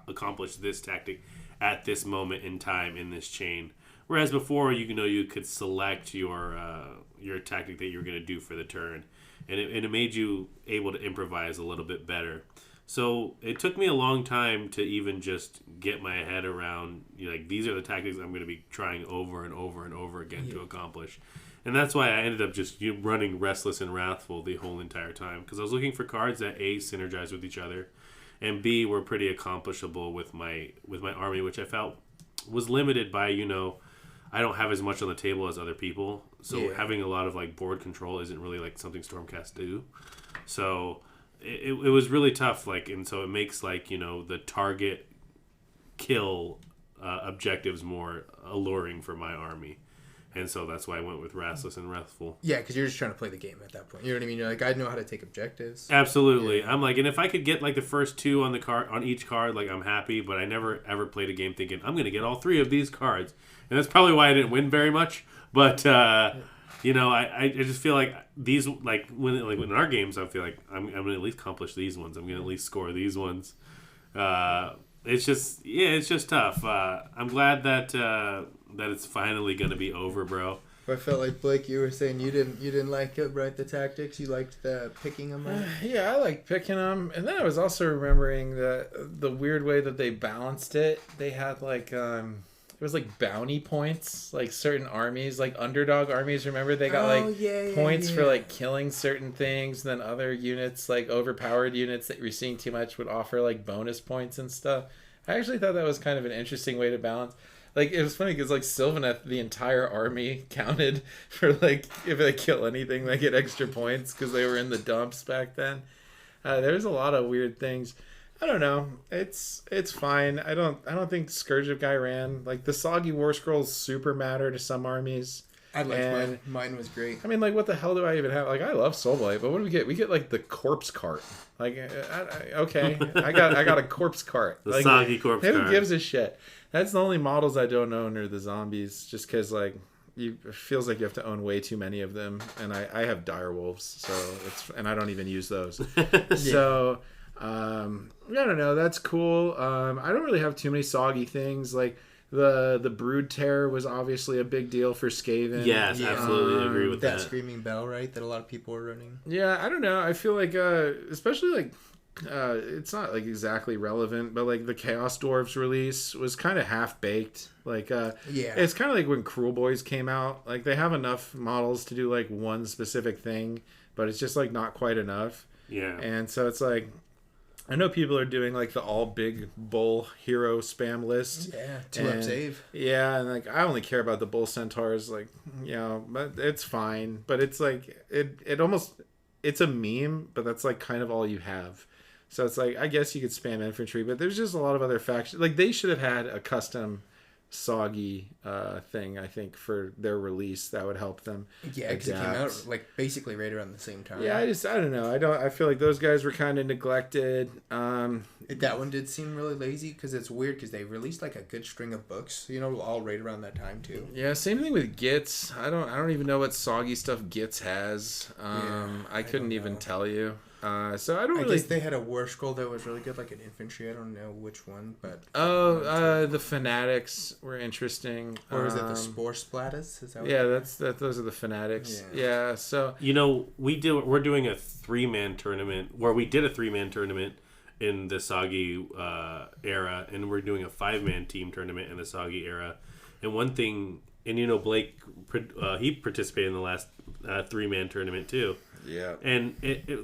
accomplish this tactic at this moment in time in this chain. Whereas before, you could select your tactic that you were going to do for the turn. And it made you able to improvise a little bit better. So it took me a long time to even just get my head around, like, these are the tactics I'm going to be trying over and over and over again to accomplish. And that's why I ended up just running Restless and Wrathful the whole entire time. Because I was looking for cards that A, synergize with each other, and B, were pretty accomplishable with my army, which I felt was limited by, I don't have as much on the table as other people. So having a lot of like board control isn't really like something Stormcast do. So it was really tough, like, and so it makes like the target kill objectives more alluring for my army, and so that's why I went with Restless and Wrathful. Yeah, because you're just trying to play the game at that point. You know what I mean? You're like, I know how to take objectives. Absolutely, Yeah. I'm like, and if I could get like the first 2 on the card on each card, like, I'm happy. But I never ever played a game thinking I'm going to get all 3 of these cards, and that's probably why I didn't win very much. But I just feel like these, like when in our games, I feel like I'm going to at least accomplish these ones. I'm going to at least score these ones. It's just tough. I'm glad that it's finally going to be over, bro. I felt like, Blake, you were saying you didn't like the tactics. You liked the picking them up. Yeah, I like picking them. And then I was also remembering the weird way that they balanced it. They had like it was like bounty points, like certain armies, like underdog armies. Remember, they got points for like killing certain things. And then other units, like overpowered units that you're seeing too much, would offer like bonus points and stuff. I actually thought that was kind of an interesting way to balance. Like, it was funny because, like, Sylvaneth, the entire army counted for, like, if they kill anything, they get extra points because they were in the dumps back then. There was a lot of weird things. I don't know. It's fine. I don't think Scourge of Ghyran, like the soggy war scrolls super matter to some armies. I liked mine. Mine was great. I mean, like, what the hell do I even have? Like, I love Soulblight, but what do we get? We get like the corpse cart. Like, okay, I got a corpse cart. The like, soggy corpse cart. Who gives a shit? That's the only models I don't own are the zombies, just because like it feels like you have to own way too many of them, and I have direwolves, so and I don't even use those. So I don't know. That's cool. I don't really have too many soggy things like. The Brood Terror was obviously a big deal for Skaven. Yes, absolutely agree with that. That Screaming Bell, right? That a lot of people were running. Yeah, I don't know. I feel like, especially like, it's not like exactly relevant, but like the Chaos Dwarves release was kind of half baked. Like, it's kind of like when Cruel Boys came out. Like they have enough models to do like one specific thing, but it's just like not quite enough. Yeah, and so it's like. I know people are doing like the all big bull hero spam list. Yeah, 2-up save. Yeah, and like I only care about the bull centaurs, like but it's fine. But it's like it almost it's a meme, but that's like kind of all you have. So it's like I guess you could spam infantry, but there's just a lot of other factions. Like they should have had a custom soggy thing, I think, for their release that would help them. Yeah, because it came out like basically right around the same time. Yeah, I don't know. I feel like those guys were kind of neglected. That one did seem really lazy because it's weird because they released like a good string of books, all right around that time too. Yeah, same thing with Gits. I don't even know what soggy stuff Gits has. I couldn't even tell you. So I don't really. I guess they had a war scroll that was really good, like an infantry. I don't know which one, but the Fanatics were interesting. Or is it the Spore Splatters? Is that yeah, those are the Fanatics. Yeah. So we're doing a 3-man tournament where we did a 3-man tournament in the soggy era, and we're doing a 5-man team tournament in the soggy era. And one thing, and Blake, he participated in the last 3-man tournament too. Yeah. And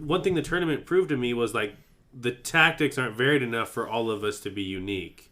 one thing the tournament proved to me was like the tactics aren't varied enough for all of us to be unique.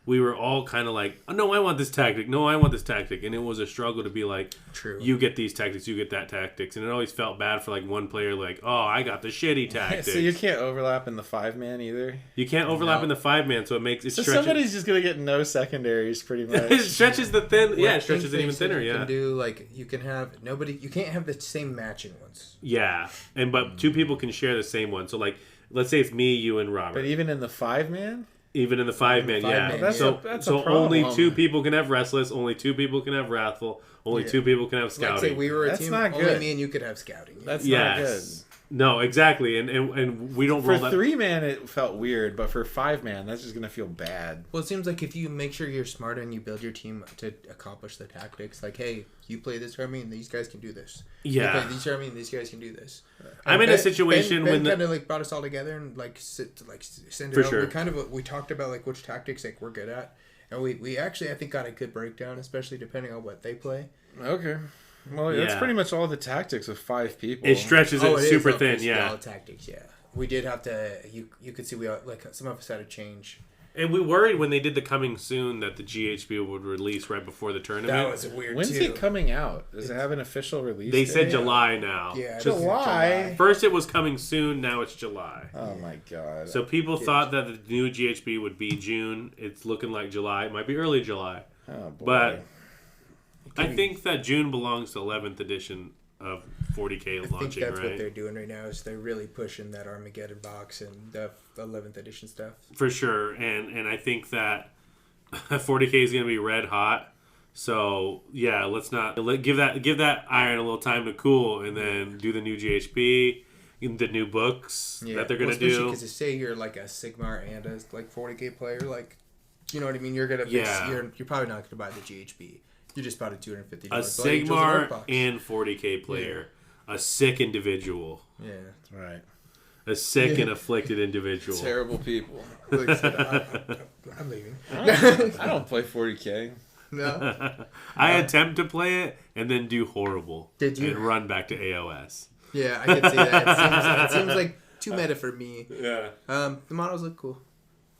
We were all kind of like, oh, no, I want this tactic. No, I want this tactic. And it was a struggle to be like, true. You get these tactics, you get that tactics. And it always felt bad for like one player like, oh, I got the shitty tactics. So you can't overlap in the 5-man either? You can't overlap in the 5-man, so it makes it stretches. Somebody's just going to get no secondaries pretty much. It stretches the thin. Yeah, it stretches it even thinner, you can't have the same matching ones. Yeah. But 2 people can share the same one. So like, let's say it's me, you, and Robert. But even in the 5-man? Even in the 5-man, yeah. That's so only 2 people can have Restless, only 2 people can have Wrathful, only 2 people can have Scouting. Let's say we were a team, not only good. me and you could have Scouting. That's not good. No, exactly, and we don't roll that. For 3-man, it felt weird, but for 5-man, that's just gonna feel bad. Well, it seems like if you make sure you're smarter and you build your team to accomplish the tactics, like, hey, you play this army and these guys can do this. Yeah. You play this army and these guys can do this. I'm in a situation Ben when kind of like brought us all together and send it out. Sure. We talked about like which tactics like we're good at, and we actually I think got a good breakdown, especially depending on what they play. Okay. Well, that's pretty much all the tactics of 5 people. It stretches it super thin, all the tactics, yeah. We did have to. You could see we like some of us had to change. And we worried when they did the coming soon that the GHB would release right before the tournament. That was weird. When's it coming out? Does it have an official release? They said July now. Yeah, July. First it was coming soon. Now it's July. Oh my god. So people thought that the new GHB would be June. It's looking like July. It might be early July. Oh boy. But I think that June belongs to 11th edition of 40K launching, right? I think that's what they're doing right now is they're really pushing that Armageddon box and the 11th edition stuff. For sure. And I think that 40K is going to be red hot. So, yeah, give that iron a little time to cool and then do the new GHB, the new books that they're going to do. Because to say you're like a Sigmar and a like 40K player, like, you know what I mean? You're going to you're probably not going to buy the GHB. You just bought a $250. A Sigmar and 40K player. Yeah. A sick individual. Yeah. Right. A sick and afflicted individual. Terrible people. Like I said, I'm leaving. I don't play 40K. No. I attempt to play it and then do horrible. Did you? And run back to AOS. Yeah, I can see that. It seems like too meta for me. Yeah. The models look cool.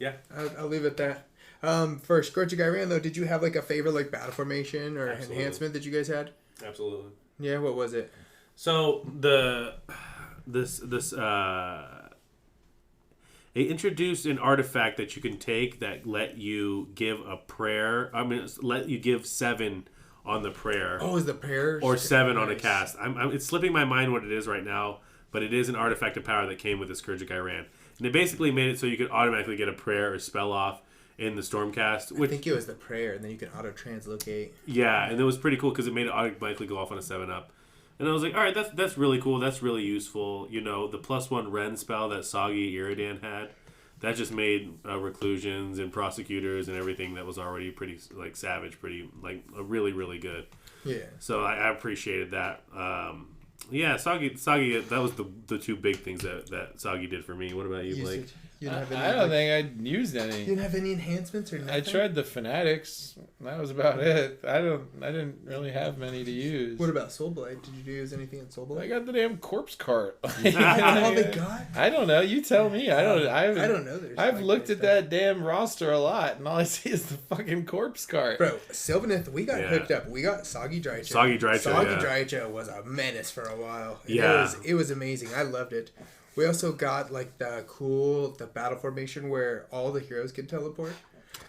Yeah. I'll leave it at that. For Scourge of Ghyran, though, did you have like a favorite like battle formation or enhancement that you guys had? Absolutely. Yeah, what was it? So It introduced an artifact that you can take that let you give a prayer. Let you give 7 on the prayer. Oh, is the prayer? Or 7 on a cast. It's slipping my mind what it is right now, but it is an artifact of power that came with the Scourge of Ghyran. And it basically made it so you could automatically get a prayer or spell off in the Stormcast. I think it was the prayer, and then you can auto-translocate. Yeah, and it was pretty cool because it made it automatically go off on a 7-up. And I was like, all right, that's really cool. That's really useful. You know, the +1 Ren spell that Soggy Iridan had, that just made reclusions and prosecutors and everything that was already pretty like savage, pretty like really, really good. Yeah. So I appreciated that. Yeah, Soggy. That was the 2 big things that Soggy did for me. What about you, Blake? You didn't have any, I don't think I used any. You didn't have any enhancements or nothing? I tried the Fanatics. That was about it. I didn't really have many to use. What about Soulblade? Did you use anything in Soulblade? I got the damn corpse cart. All they got? I don't know. You tell me. I don't know. I've looked at that damn roster a lot, and all I see is the fucking corpse cart. Bro, Sylvaneth, we got hooked up. We got Soggy Drycha. Soggy Drycha was a menace for a while. Yeah. It was amazing. I loved it. We also got like the battle formation where all the heroes could teleport.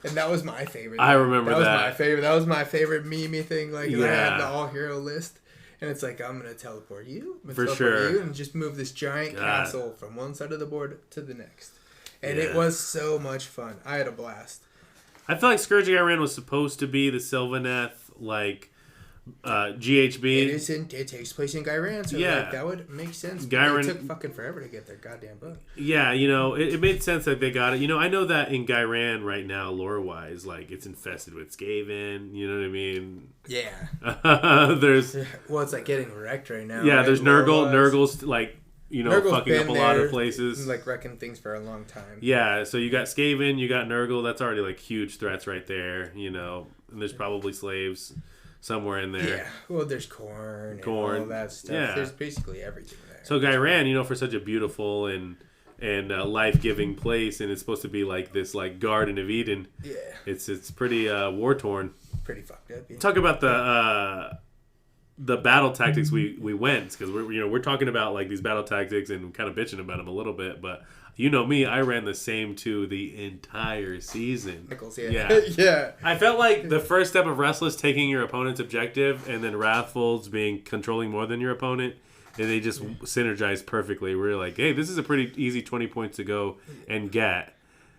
And that was my favorite. I remember that. That was my favorite. That was my favorite meme thing. Like, I had the all hero list. And it's like, I'm going to teleport you. For sure. And just move this giant castle from one side of the board to the next. And it was so much fun. I had a blast. I feel like Scourge of Ghyran was supposed to be the Sylvaneth, like, GHB. It takes place in Ghyran, so like, that would make sense. Ghyran, it took fucking forever to get their goddamn book. Yeah, you know, it made sense that they got it. You know, I know that in Ghyran right now, lore-wise, like, it's infested with Skaven, you know what I mean? Yeah. There's... Well, it's like getting wrecked right now. Yeah, right? there's Nurgle. Nurgle's, like, you know, Nurgle's fucking up a lot of places. Like, wrecking things for a long time. Yeah, so you got Skaven, you got Nurgle. That's already, like, huge threats right there, you know. And there's probably slaves somewhere in there. Yeah, well, there's corn and all that stuff. Yeah. There's basically everything there. So Ghyran, you know, for such a beautiful and life-giving place, and it's supposed to be like this, like, Garden of Eden. Yeah. It's pretty war-torn. Pretty fucked up. Yeah. Talk about the battle tactics we went, because we're talking about like these battle tactics and kind of bitching about them a little bit, but you know me, I ran the same 2 the entire season. Nichols, yeah. Yeah. I felt like the first step of Restless taking your opponent's objective, and then Wrathfuls being controlling more than your opponent, and they just synergized perfectly. We're like, hey, this is a pretty easy 20 points to go and get.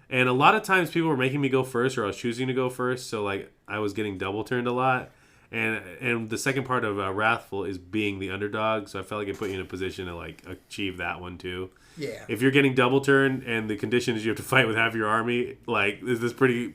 And a lot of times people were making me go first, or I was choosing to go first, so like I was getting double turned a lot. And the second part of Wrathful is being the underdog, so I felt like it put you in a position to like achieve that one too. Yeah. If you're getting double turned and the condition is you have to fight with half your army, like is this pretty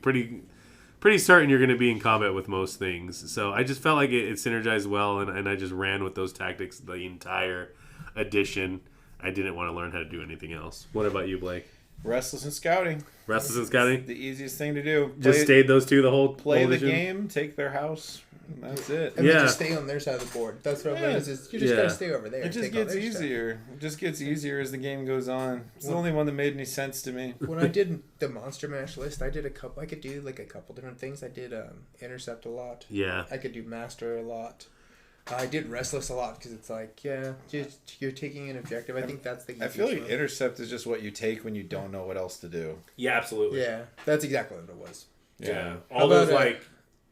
certain you're going to be in combat with most things. So I just felt like it synergized well, and I just ran with those tactics the entire edition. I didn't want to learn how to do anything else. What about you, Blake? Restless and scouting. Restless and scouting? The easiest thing to do. Just stayed those 2 the whole play the edition? game, take their house. That's it. And then just stay on their side of the board. That's what it is. You just gotta stay over there. It just gets easier. It just gets easier as the game goes on. It's the only one that made any sense to me. When I did the Monster Mash list, I did a couple. I could do like a couple different things. I did Intercept a lot. Yeah. I could do Master a lot. I did Restless a lot because it's like, you're taking an objective. I think that's the easiest I feel like one. Intercept is just what you take when you don't know what else to do. Yeah, absolutely. Yeah, that's exactly what it was. Yeah. All those like,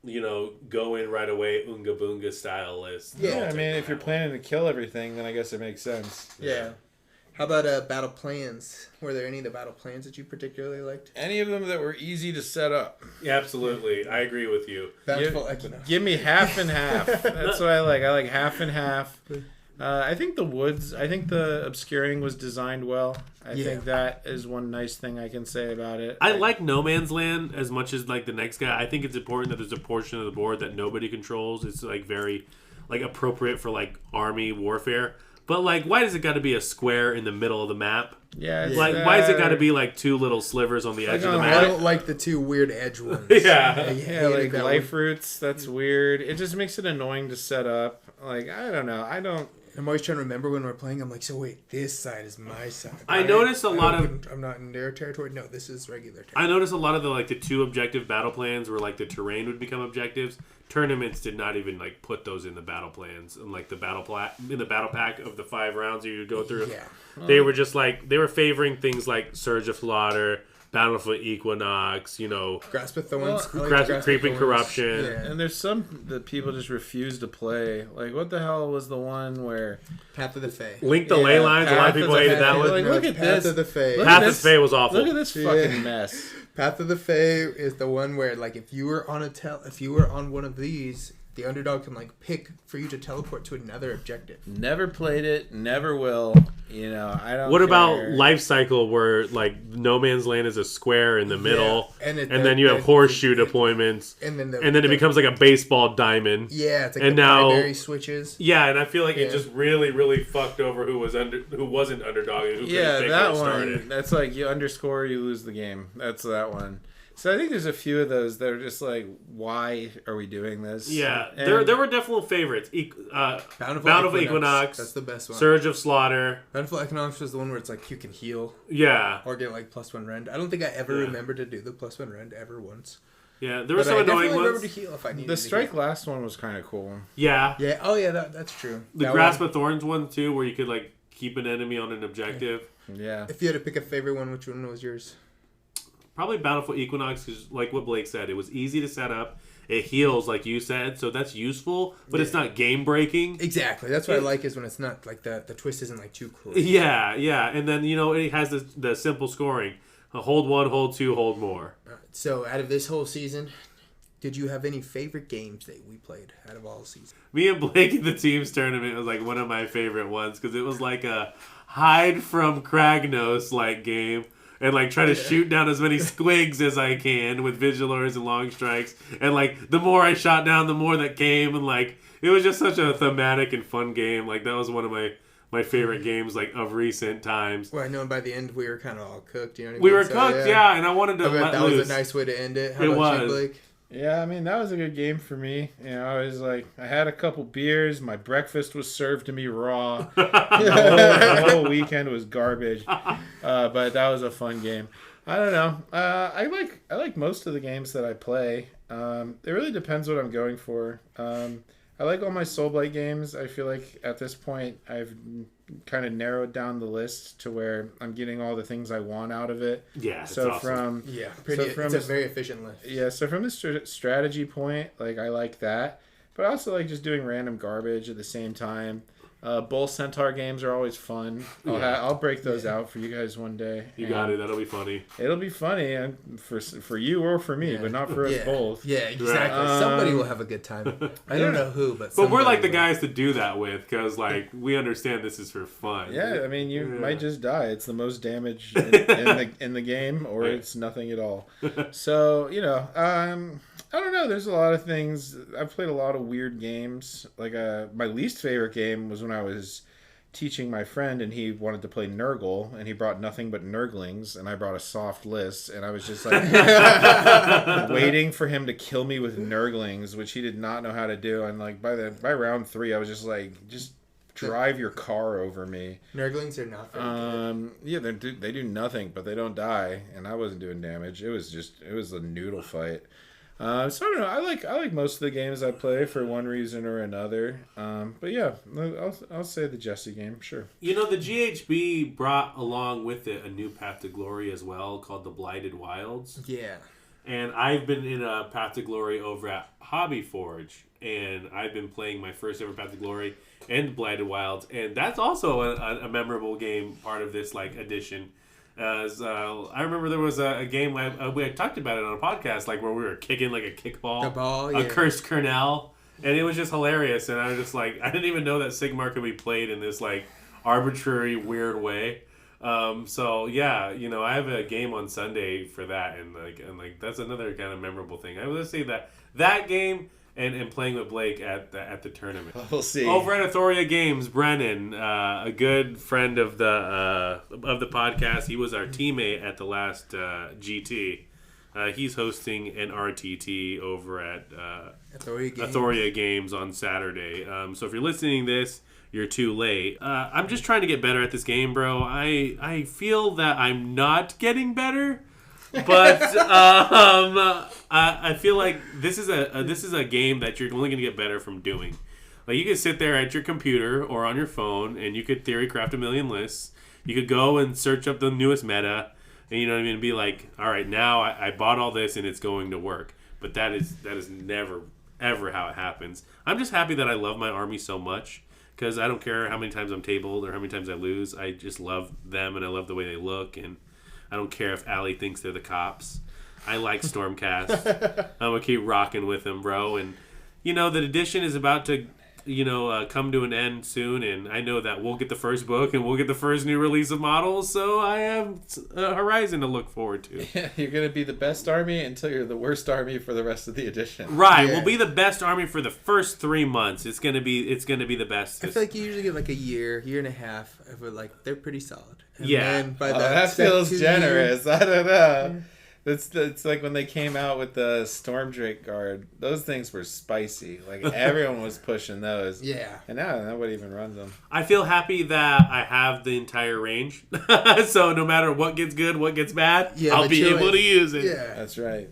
you know, go in right away, Oonga Boonga style lists. Yeah, I mean, if you're planning to kill everything, then I guess it makes sense. Yeah. How about battle plans? Were there any of the battle plans that you particularly liked? Any of them that were easy to set up. Yeah, absolutely. I agree with you. Give me half and half. That's what I like. I like half and half. I think the obscuring was designed well. I think that is one nice thing I can say about it. I like No Man's Land as much as like the next guy. I think it's important that there's a portion of the board that nobody controls. It's like very like appropriate for like army warfare. But like, why does it got to be a square in the middle of the map? Yeah, like why is it got to be like 2 little slivers on the edge of the map? I don't like the 2 weird edge ones. Yeah, like life roots. That's weird. It just makes it annoying to set up. Like I don't know. I'm always trying to remember when we're playing. I'm like, so wait, this side is my side. I noticed a lot of. I'm not in their territory. No, this is regular territory. I noticed a lot of the 2 objective battle plans where like the terrain would become objectives tournaments did not even like put those in the battle plans and like the battle pack of the 5 rounds you would go through. Yeah. They were just like they were favoring things like Surge of Slaughter, Battlefield Equinox, Grasp of Thorns. Creeping Corruption. Yeah. And there's some that people just refuse to play. Like, what the hell was the one where... Path of the Fae. Link the Ley Lines. A lot of people hated that one. Like, look at Path this. of the Fae. Look Path at of the Fae was awful. Look at this fucking mess. Path of the Fae is the one where, like, if you were on one of these, the underdog can like pick for you to teleport to another objective. Never played it. Never will. I don't. What care. about Life Cycle, where like No Man's Land is a square in the middle, and then you have horseshoe deployments, and then it becomes like a baseball diamond. Yeah, it's like and the now primary switches. Yeah, and I feel like it just really, really fucked over who wasn't underdog and who couldn't pick that where it one. started. That's like you underscore, you lose the game. That's that one. So I think there's a few of those that are just like, why are we doing this? Yeah, and there were definitely favorites. Bountiful Equinox. That's the best one. Surge of Slaughter. Bountiful Equinox was the one where it's like you can heal. Yeah. Or get like +1 rend. I don't think I ever remembered to do the +1 rend ever once. Yeah, there were some annoying ones. To heal if I needed the Strike to heal. last one was kind of cool. Yeah. Yeah. Oh yeah, that's true. The that Grasp one, of Thorns one too, where you could like keep an enemy on an objective. Yeah. If you had to pick a favorite one, which one was yours? Probably Bountiful Equinox, because like what Blake said, it was easy to set up. It heals, like you said, so that's useful, but it's not game breaking. Exactly. That's what I like is when it's not like the twist isn't like too cruel. Yeah, and then it has the simple scoring: hold 1, hold 2, hold more. So out of this whole season, did you have any favorite games that we played out of all the season? Me and Blake in the teams tournament was like one of my favorite ones because it was like a hide from Kragnos like game. And like try to shoot down as many squigs as I can with Vigilors and long strikes. And like the more I shot down, the more that came. And like it was just such a thematic and fun game. Like that was one of my favorite games like of recent times. Well, I know by the end we were kind of all cooked. You know what I mean? We were cooked, yeah. And I wanted to let that loose. was a nice way to end it. How It about you, was. Blake? Yeah, I mean, that was a good game for me. I was like, I had a couple beers. My breakfast was served to me raw. The whole weekend was garbage. But that was a fun game. I don't know. I like most of the games that I play. It really depends what I'm going for. I like all my Soulblight games. I feel like at this point I've kind of narrowed down the list to where I'm getting all the things I want out of it. Yeah, so awesome. It's a very efficient list. Yeah, so from the strategy point, like I like that, but I also like just doing random garbage at the same time. Bull Centaur games are always fun. I'll break those out for you guys one day. You got it. That'll be funny. It'll be funny, and for you or for me, but not for us both. Yeah, exactly. Somebody will have a good time. I don't know who, but we're like the will. guys to do that with because like we understand this is for fun. Yeah, I mean you might just die. It's the most damage in the game, or it's nothing at all. So I don't know. There's a lot of things. I've played a lot of weird games. Like my least favorite game was when I was teaching my friend, and he wanted to play Nurgle, and he brought nothing but Nurglings, and I brought a soft list, and I was just like waiting for him to kill me with Nurglings, which he did not know how to do. And like by round 3, I was just like, just drive your car over me. Nurglings are not very good. Yeah, they do nothing, but they don't die, and I wasn't doing damage. It was a noodle fight. So I don't know. I like most of the games I play for one reason or another. But yeah, I'll say the Jesse game, sure. The GHB brought along with it a new Path to Glory as well called the Blighted Wilds. Yeah. And I've been in a Path to Glory over at Hobby Forge, and I've been playing my first ever Path to Glory and Blighted Wilds, and that's also a memorable game, part of this like edition. I remember there was a game we had talked about it on a podcast, like where we were kicking like a kickball, a cursed Kernel, and it was just hilarious. And I was just like, I didn't even know that Sigmar could be played in this like arbitrary, weird way. So yeah, I have a game on Sunday for that, and that's another kind of memorable thing. I would just say that game. And playing with Blake at the tournament. We'll see. Over at Athoria Games, Brennan, a good friend of the podcast, he was our teammate at the last GT. He's hosting an RTT over at Athoria Games on Saturday. So if you're listening to this, you're too late. I'm just trying to get better at this game, bro. I feel that I'm not getting better. But I feel like this is a game that you're only going to get better from doing. Like, you could sit there at your computer or on your phone, and you could theory craft a million lists. You could go and search up the newest meta, and you know what I mean, and be like, all right, now I bought all this, and it's going to work. But that is never, ever how it happens. I'm just happy that I love my army so much, because I don't care how many times I'm tabled or how many times I lose. I just love them, and I love the way they look, and I don't care if Allie thinks they're the cops. I like Stormcast. I'm going to keep rocking with them, bro. And, you know, the edition is about to... come to an end soon, and I know that we'll get the first book and we'll get the first new release of models, so I have a horizon to look forward to. Yeah, you're going to be the best army until you're the worst army for the rest of the edition. Right, Yeah. we'll be the best army for the first 3 months. It's gonna be the best. I feel like you usually get like a year and a half of it, like they're pretty solid. And Yeah. then by That feels generous. I don't know. It's like when they came out with the Stormdrake Guard. Those things were spicy. Like, everyone was pushing those. Yeah. And now nobody even runs them. I feel happy that I have the entire range, so no matter what gets good, what gets bad, I'll be able to use it. Yeah. That's right.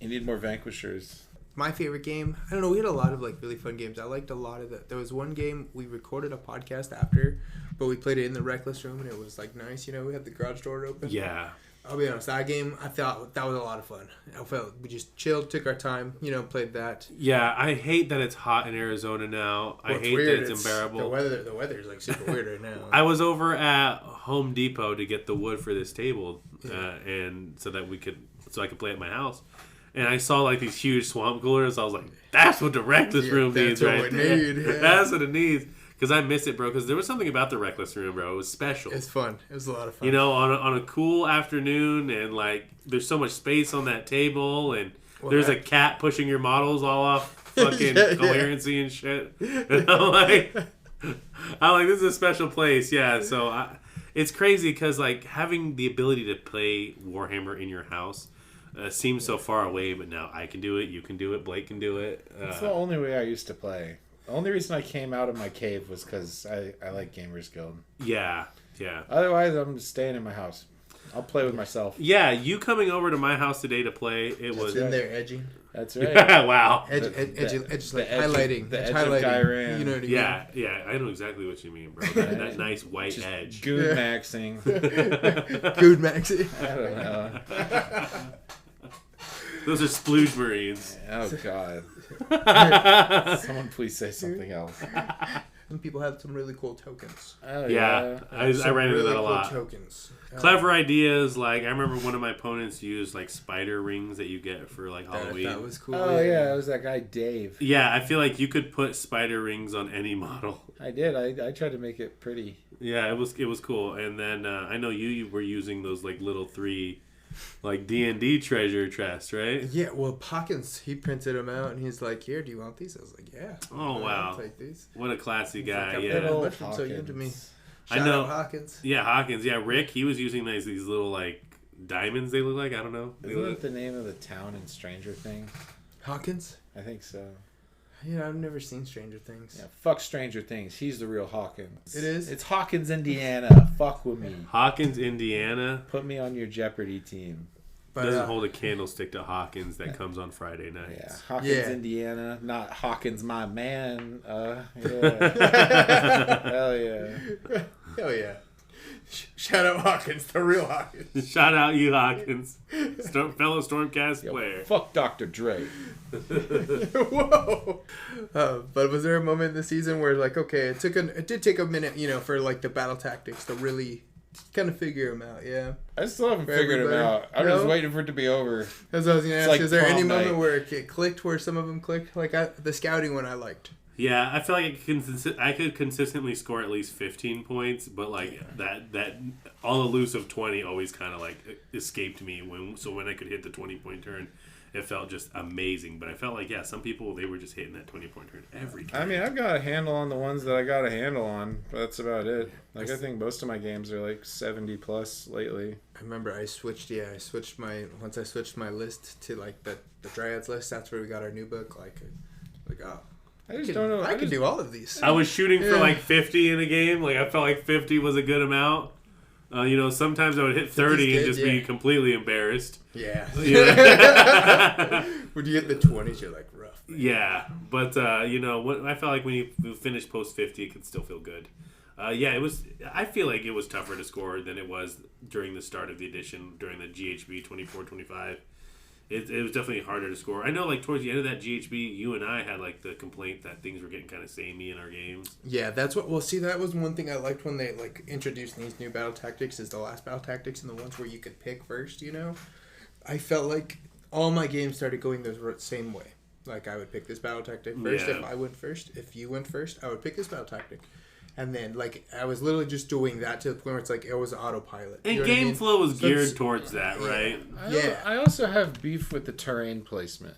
You need more Vanquishers. My favorite game, I don't know, we had a lot of like really fun games. I liked a lot of that. There was one game we recorded a podcast after, but we played it in the Reckless room, and it was like nice. You know, we had the garage door open. Yeah. I'll be honest, that game, I thought that was a lot of fun. I felt we just chilled, took our time, played that. Yeah, I hate that it's hot in Arizona now. I hate that it's unbearable. The weather's like super weird right now. I was over at Home Depot to get the wood for this table, and so I could play at my house. And I saw like these huge swamp coolers. I was like, "That's what the Reckless room needs, right there. Yeah. That's what it needs." Because I miss it, bro. Because there was something about the Reckless room, bro. It was special. It's fun. It was a lot of fun. You know, on a cool afternoon, and like there's so much space on that table, and there's a cat pushing your models all off fucking coherency and shit. And I'm like, this is a special place. Yeah. So it's crazy because like having the ability to play Warhammer in your house seems so far away, but now I can do it. You can do it. Blake can do it. It's the only way I used to play. The only reason I came out of my cave was because I like Gamers Guild. Yeah. Otherwise, I'm just staying in my house. I'll play with myself. Yeah, you coming over to my house today to play, was... in there edging. That's right. Wow. Edge like highlighting. The edge of highlighting. Ghyran. You know what I mean? Yeah, I know exactly what you mean, bro. That nice white Just edge. Goon maxing. Good Maxi. I don't know. Those are splooge marines. Oh, God. Someone please say something else. And people have some really cool tokens. Oh, Yeah, I ran into really that a cool lot. Tokens. Clever ideas, like I remember one of my opponents used like spider rings that you get for like Halloween. That was cool. Oh, yeah. It was that guy, Dave. Yeah, I feel like you could put spider rings on any model. I did. I tried to make it pretty. Yeah, it was cool. And then I know you were using those like little 3 like D&D treasure chests, right? Yeah, well, Hawkins, he printed them out, and he's like, "Here, do you want these?" I was like, "Yeah." Oh, wow. I'll take these. What a classy guy, Like, yeah. Little much from so you to me. Hawkins. I Shout know. out Hawkins. Yeah, Hawkins. Yeah, Rick, he was using these little like diamonds they look like. I don't know. Isn't that the name of the town in Stranger Things? Hawkins? I think so. Yeah, I've never seen Stranger Things. Yeah, fuck Stranger Things. He's the real Hawkins. It is? It's Hawkins, Indiana. Fuck with me. Hawkins, Indiana Put me on your Jeopardy team. But, doesn't hold a candlestick to Hawkins that comes on Friday Yeah, nights. Hawkins, Yeah. Indiana. Not Hawkins, my man. Yeah. Hell yeah. Hell yeah. Shout out Hawkins, the real Hawkins. Shout out you, Hawkins, fellow Stormcast Yo, player. fuck Dr. Dre. Whoa. But was there a moment in the season where like, okay, it did take a minute, for like the battle tactics to really kind of figure them out, yeah. I still haven't For figured him everybody? out. I'm No? just waiting for it to be over. As I was going to ask, like is there any prom moment night. where it clicked, where some of them clicked? Like the scouting one I liked. Yeah, I feel like I could consistently score at least 15 points, but like that all elusive 20 always kind of like escaped me when I could hit the 20-point turn. It felt just amazing, but I felt like some people they were just hitting that 20-point turn every time. I mean, I've got a handle on the ones that I got a handle on, but that's about it. Like, I think most of my games are like 70 plus lately. I remember once I switched my list to like the Dryads list, that's where we got our new book, like oh. I just don't know. I can do all of these. I was shooting for Yeah. like 50 in a game. Like I felt like 50 was a good amount. Sometimes I would hit 30 and good, just be completely embarrassed. Yeah. Yeah. When you get the 20s, you're like, rough. Man. Yeah, but I felt like when you finish post 50, it could still feel good. It was. I feel like it was tougher to score than it was during the start of the edition, during the GHB 24-25. It was definitely harder to score. I know, like, towards the end of that GHB, you and I had, like, the complaint that things were getting kind of samey in our games. Yeah, that's what... Well, see, that was one thing I liked when they, like, introduced these new battle tactics is the last battle tactics and the ones where you could pick first, I felt like all my games started going the same way. Like, I would pick this battle tactic first if I went first. If you went first, I would pick this battle tactic. And then, like, I was literally just doing that to the point where it's like, it was autopilot. And game flow was geared towards that, right? Yeah. I also have beef with the terrain placement.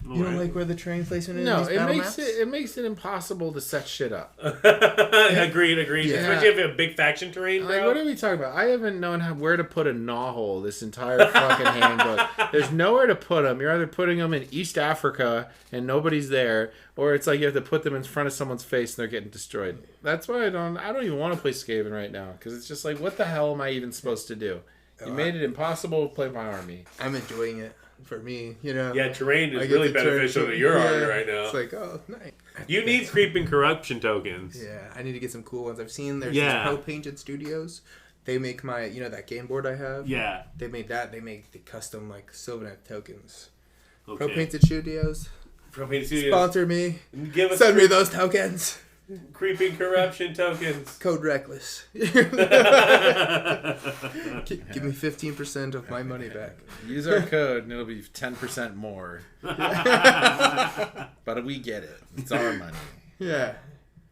You don't like where the terrain placement is? No, in these battle maps? it makes it impossible to set shit up. Agreed. Yeah. Especially if you have a big faction terrain, bro. Like, what are we talking about? I haven't known where to put a gnawhole this entire fucking handbook. There's nowhere to put them. You're either putting them in East Africa and nobody's there, or it's like you have to put them in front of someone's face and they're getting destroyed. That's why I don't even want to play Skaven right now, because it's just like, what the hell am I even supposed to do? You made it impossible to play my army. I'm enjoying it. For me, Yeah, terrain is really beneficial to your army right now. It's like, oh, nice. You need creeping corruption tokens. Yeah, I need to get some cool ones. I've seen there's these Pro Painted Studios. They make my, that game board I have. Yeah. They made that. They make the custom, like, Sylvaneth tokens. Okay. Pro Painted Studios. Sponsor me. Send me those tokens. Creeping corruption tokens. Code Reckless. Give me 15% of my money back. Use our code and it'll be 10% more. But we get it. It's our money. Yeah.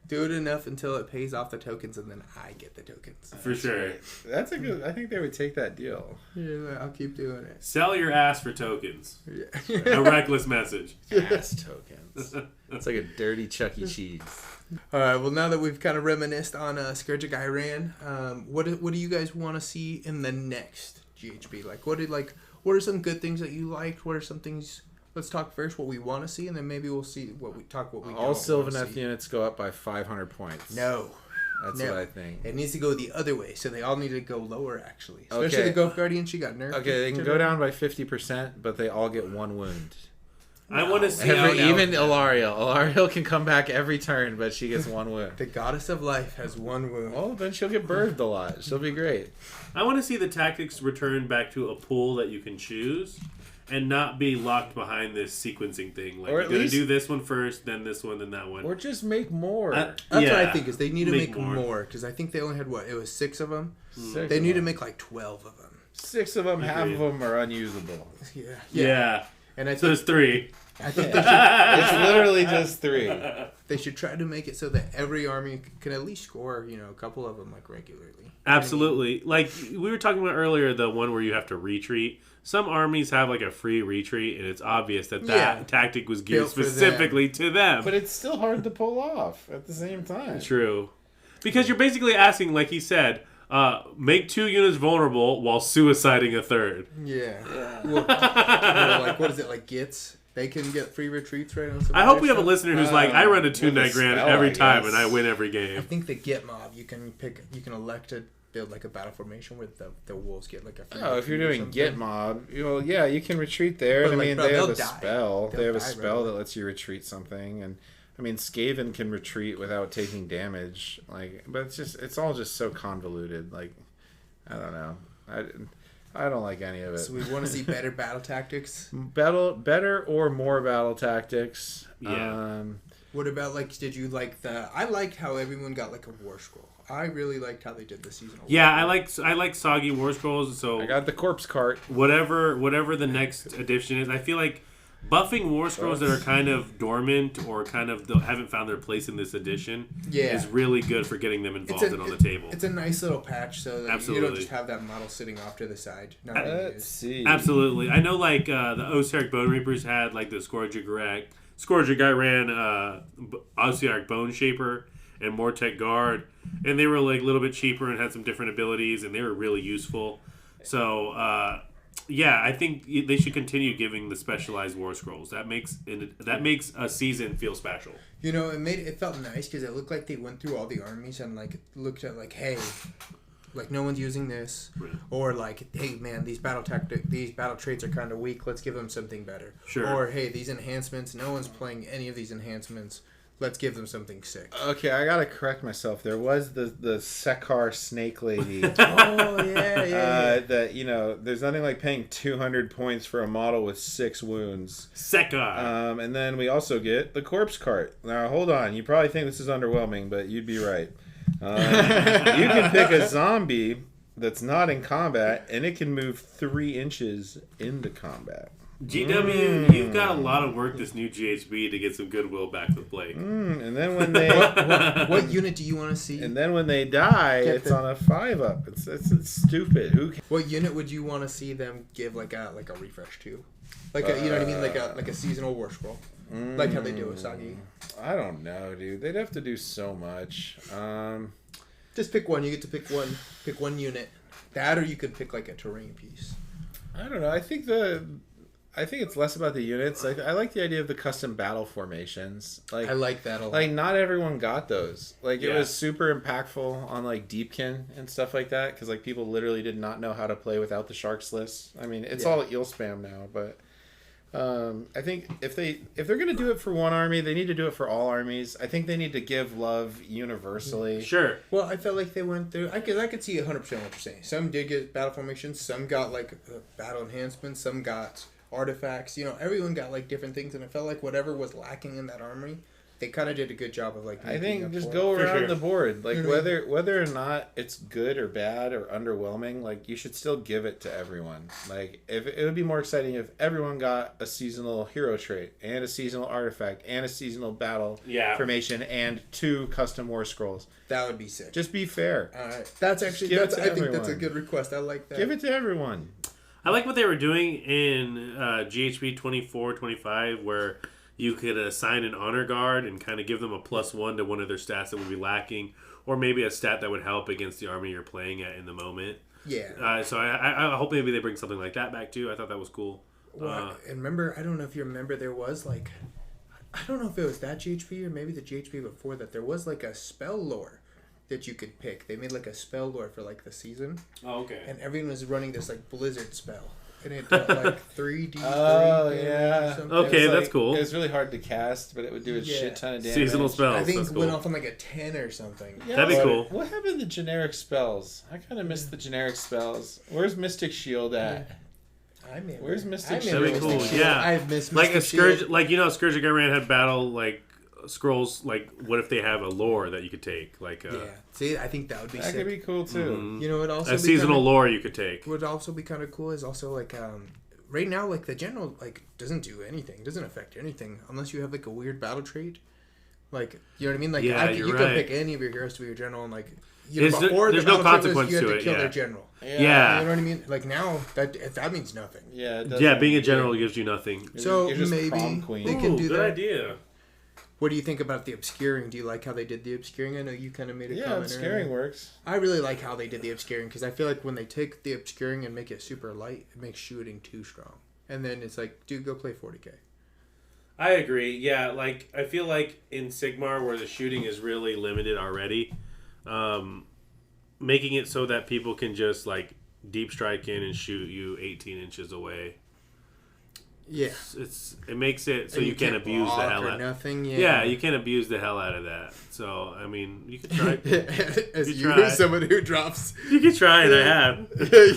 Do it enough until it pays off the tokens, and then I get the tokens. For sure. That's a good... I think they would take that deal. Yeah, I'll keep doing it. Sell your ass for tokens. Yeah. A reckless message. Ass tokens. It's like a dirty Chuck E. Cheese. All right. Well, now that we've kind of reminisced on Scourge of Ghyran, what do you guys want to see in the next GHB? Like, what are some good things that you liked? What are some things? Let's talk first what we want to see, and then maybe we'll see what we don't want to see. All Sylvaneth units go up by 500 points. No. That's what I think. It needs to go the other way, so they all need to go lower, actually. Especially the Ghost Guardian, she got nerfed. Okay, they can go down by 50%, but they all get one wound. I want to see even Ilariel. Ilariel can come back every turn, but she gets one wound. The Goddess of Life has one wound. Well, then she'll get birthed a lot. She'll be great. I want to see the tactics return back to a pool that you can choose and not be locked behind this sequencing thing. Like, you're going to do this one first, then this one, then that one. Or just make more. That's what I think, is they need to make more. Because I think they only had, it was 6 of them? They need to make like 12 of them. 6 of them, half of them are unusable. Yeah. And I think, so there's 3. I think they should, it's literally just 3. They should try to make it so that every army can at least score, a couple of them like regularly. Absolutely. Like we were talking about earlier, the one where you have to retreat. Some armies have like a free retreat, and it's obvious that tactic was geared specifically to them. But it's still hard to pull off at the same time. True. Because you're basically asking, like he said, make 2 units vulnerable while suiciding a third. Yeah. Well, like, what is it, like Gits? They can get free retreats right on some. I hope we have a listener who's like, I run a 2-night grand every time and I win every game. I think the Git mob, you can elect to build like a battle formation where the wolves get like a free if you're doing Git mob, you can retreat there. But they have a die. spell. They have a spell that lets you retreat something, and Skaven can retreat without taking damage. But it's all just so convoluted. Like, I don't know. I don't like any of it. So we want to see better battle tactics? Better or more battle tactics. Yeah. What about, did you like I liked how everyone got like a war scroll. I really liked how they did the seasonal. Yeah, I like soggy war scrolls. So I got the corpse cart. Whatever the next edition is, I feel like buffing war scrolls that are kind of dormant or kind of haven't found their place in this edition is really good for getting them involved and on the table. It's a nice little patch so that Absolutely. you don't just have that model sitting off to the side. Let's see. Absolutely. I know the Osiarch Bone Reapers had like the Scourge of Ghyran, Osiarch Bone Shaper, and Mortek Guard, and they were like a little bit cheaper and had some different abilities, and they were really useful. So I think they should continue giving the specialized war scrolls. That makes a season feel special. It felt nice because it looked like they went through all the armies and looked at hey, Like no one's using this, Right. or like, hey man, these battle traits are kind of weak. Let's give them something better. Sure. Or hey, these enhancements, no one's playing any of these enhancements. Let's give them something sick. Okay, I gotta correct myself. There was the Sekar snake lady. Oh yeah. That there's nothing like paying 200 points for a model with 6 wounds. Sekar. And then we also get the corpse cart. Now hold on, you probably think this is underwhelming, but you'd be right. You can pick a zombie that's not in combat, and it can move 3 inches into combat. GW, you've got a lot of work this new GHB to get some goodwill back with Blake. And then when they What unit do you want to see? and then when they die, it's on a 5-up. It's stupid. Who? What unit would you want to see them give like a refresh to? Like a, you know what I mean, like a seasonal war scroll, like how they do with Sagi. I don't know, dude. They'd have to do so much. Just pick one. You get to pick one. Pick one unit. That, or you could pick like a terrain piece. I don't know. I think it's less about the units. Like I like the idea of the custom battle formations. Like I like that a lot. Like not everyone got those. Like it Yeah. was super impactful on like Deepkin and stuff like that because like people literally did not know how to play without the sharks list. I mean, it's all eel spam now, but I think if they're gonna do it for one army, they need to do it for all armies. I think they need to give love universally. Sure. Well, I felt like they went through. I could see 100% what you're saying. Some did get battle formations. Some got like battle enhancements. Some got artifacts. Everyone got like different things, and I felt like whatever was lacking in that army, they kind of did a good job of like. I making think up just for go it. around sure. the board. Like Mhm. whether or not it's good or bad or underwhelming, like you should still give it to everyone. Like if it would be more exciting if everyone got a seasonal hero trait and a seasonal artifact and a seasonal battle formation and 2 custom war scrolls. That would be sick. Just be fair. All right, that's actually give it to I think that's a everyone. good request. I like that. Give it to everyone. I like what they were doing in GHB 24, 25, where you could assign an honor guard and kind of give them a +1 to one of their stats that would be lacking, or maybe a stat that would help against the army you're playing at in the moment. Yeah. So I hope maybe they bring something like that back too. I thought that was cool. Well, and remember, I don't know if you remember, there was like, I don't know if it was that GHP or maybe the GHP before that. There was like a spell lore that you could pick. They made like a spell lore for like the season, Oh, okay. and everyone was running this like blizzard spell, and it dealt like 3d. Oh, damage yeah. or something. Okay, It was that's cool. It was really hard to cast, but it would do a Yeah. shit ton of damage. Seasonal spells. I think that's it cool. went off on like a 10 or something. Yeah, That'd be cool. What happened to generic spells? I kind of miss the generic spells. Where's Mystic Shield at? I remember. Where's Mystic I remember That'd be Shield? cool. Mystic Shield. Yeah. I've missed Like a Mystic Scourge, Shield. like Scourge of Ghyran had battle like scrolls. Like what if they have a lore that you could take? Like Yeah. See, I think that would be That sick. could be cool too. mhm. You know what also a be seasonal kinda, lore you could take. would also be kind of cool is also like right now like the general like doesn't do anything, doesn't affect anything unless you have like a weird battle trait. Like you know what I mean? Like Yeah, you you're could right. pick any of your heroes to be your general and like There's before there's the no battle trait was consequence you had to to it, kill yeah. their general. Yeah. You know what I mean? Like now that means nothing. Yeah. It Yeah, doesn't- being a general gives you nothing. So You're just maybe prom queen. they can Ooh, do good that. idea. What do you think about the obscuring? Do you like how they did the obscuring? I know you kind of made a Yeah, comment. obscuring earlier. works. I really like how they did the obscuring because I feel like when they take the obscuring and make it super light, it makes shooting too strong. And then it's like, dude, go play 40k. I agree. Yeah, like I feel like in Sigmar where the shooting is really limited already, making it so that people can just like deep strike in and shoot you 18 inches away. Yeah. It makes it so And you can't abuse the block hell or out. nothing. Yeah, you can't abuse the hell out of that. So I mean, you could try. As You you, try. someone who drops. You can try, and I have,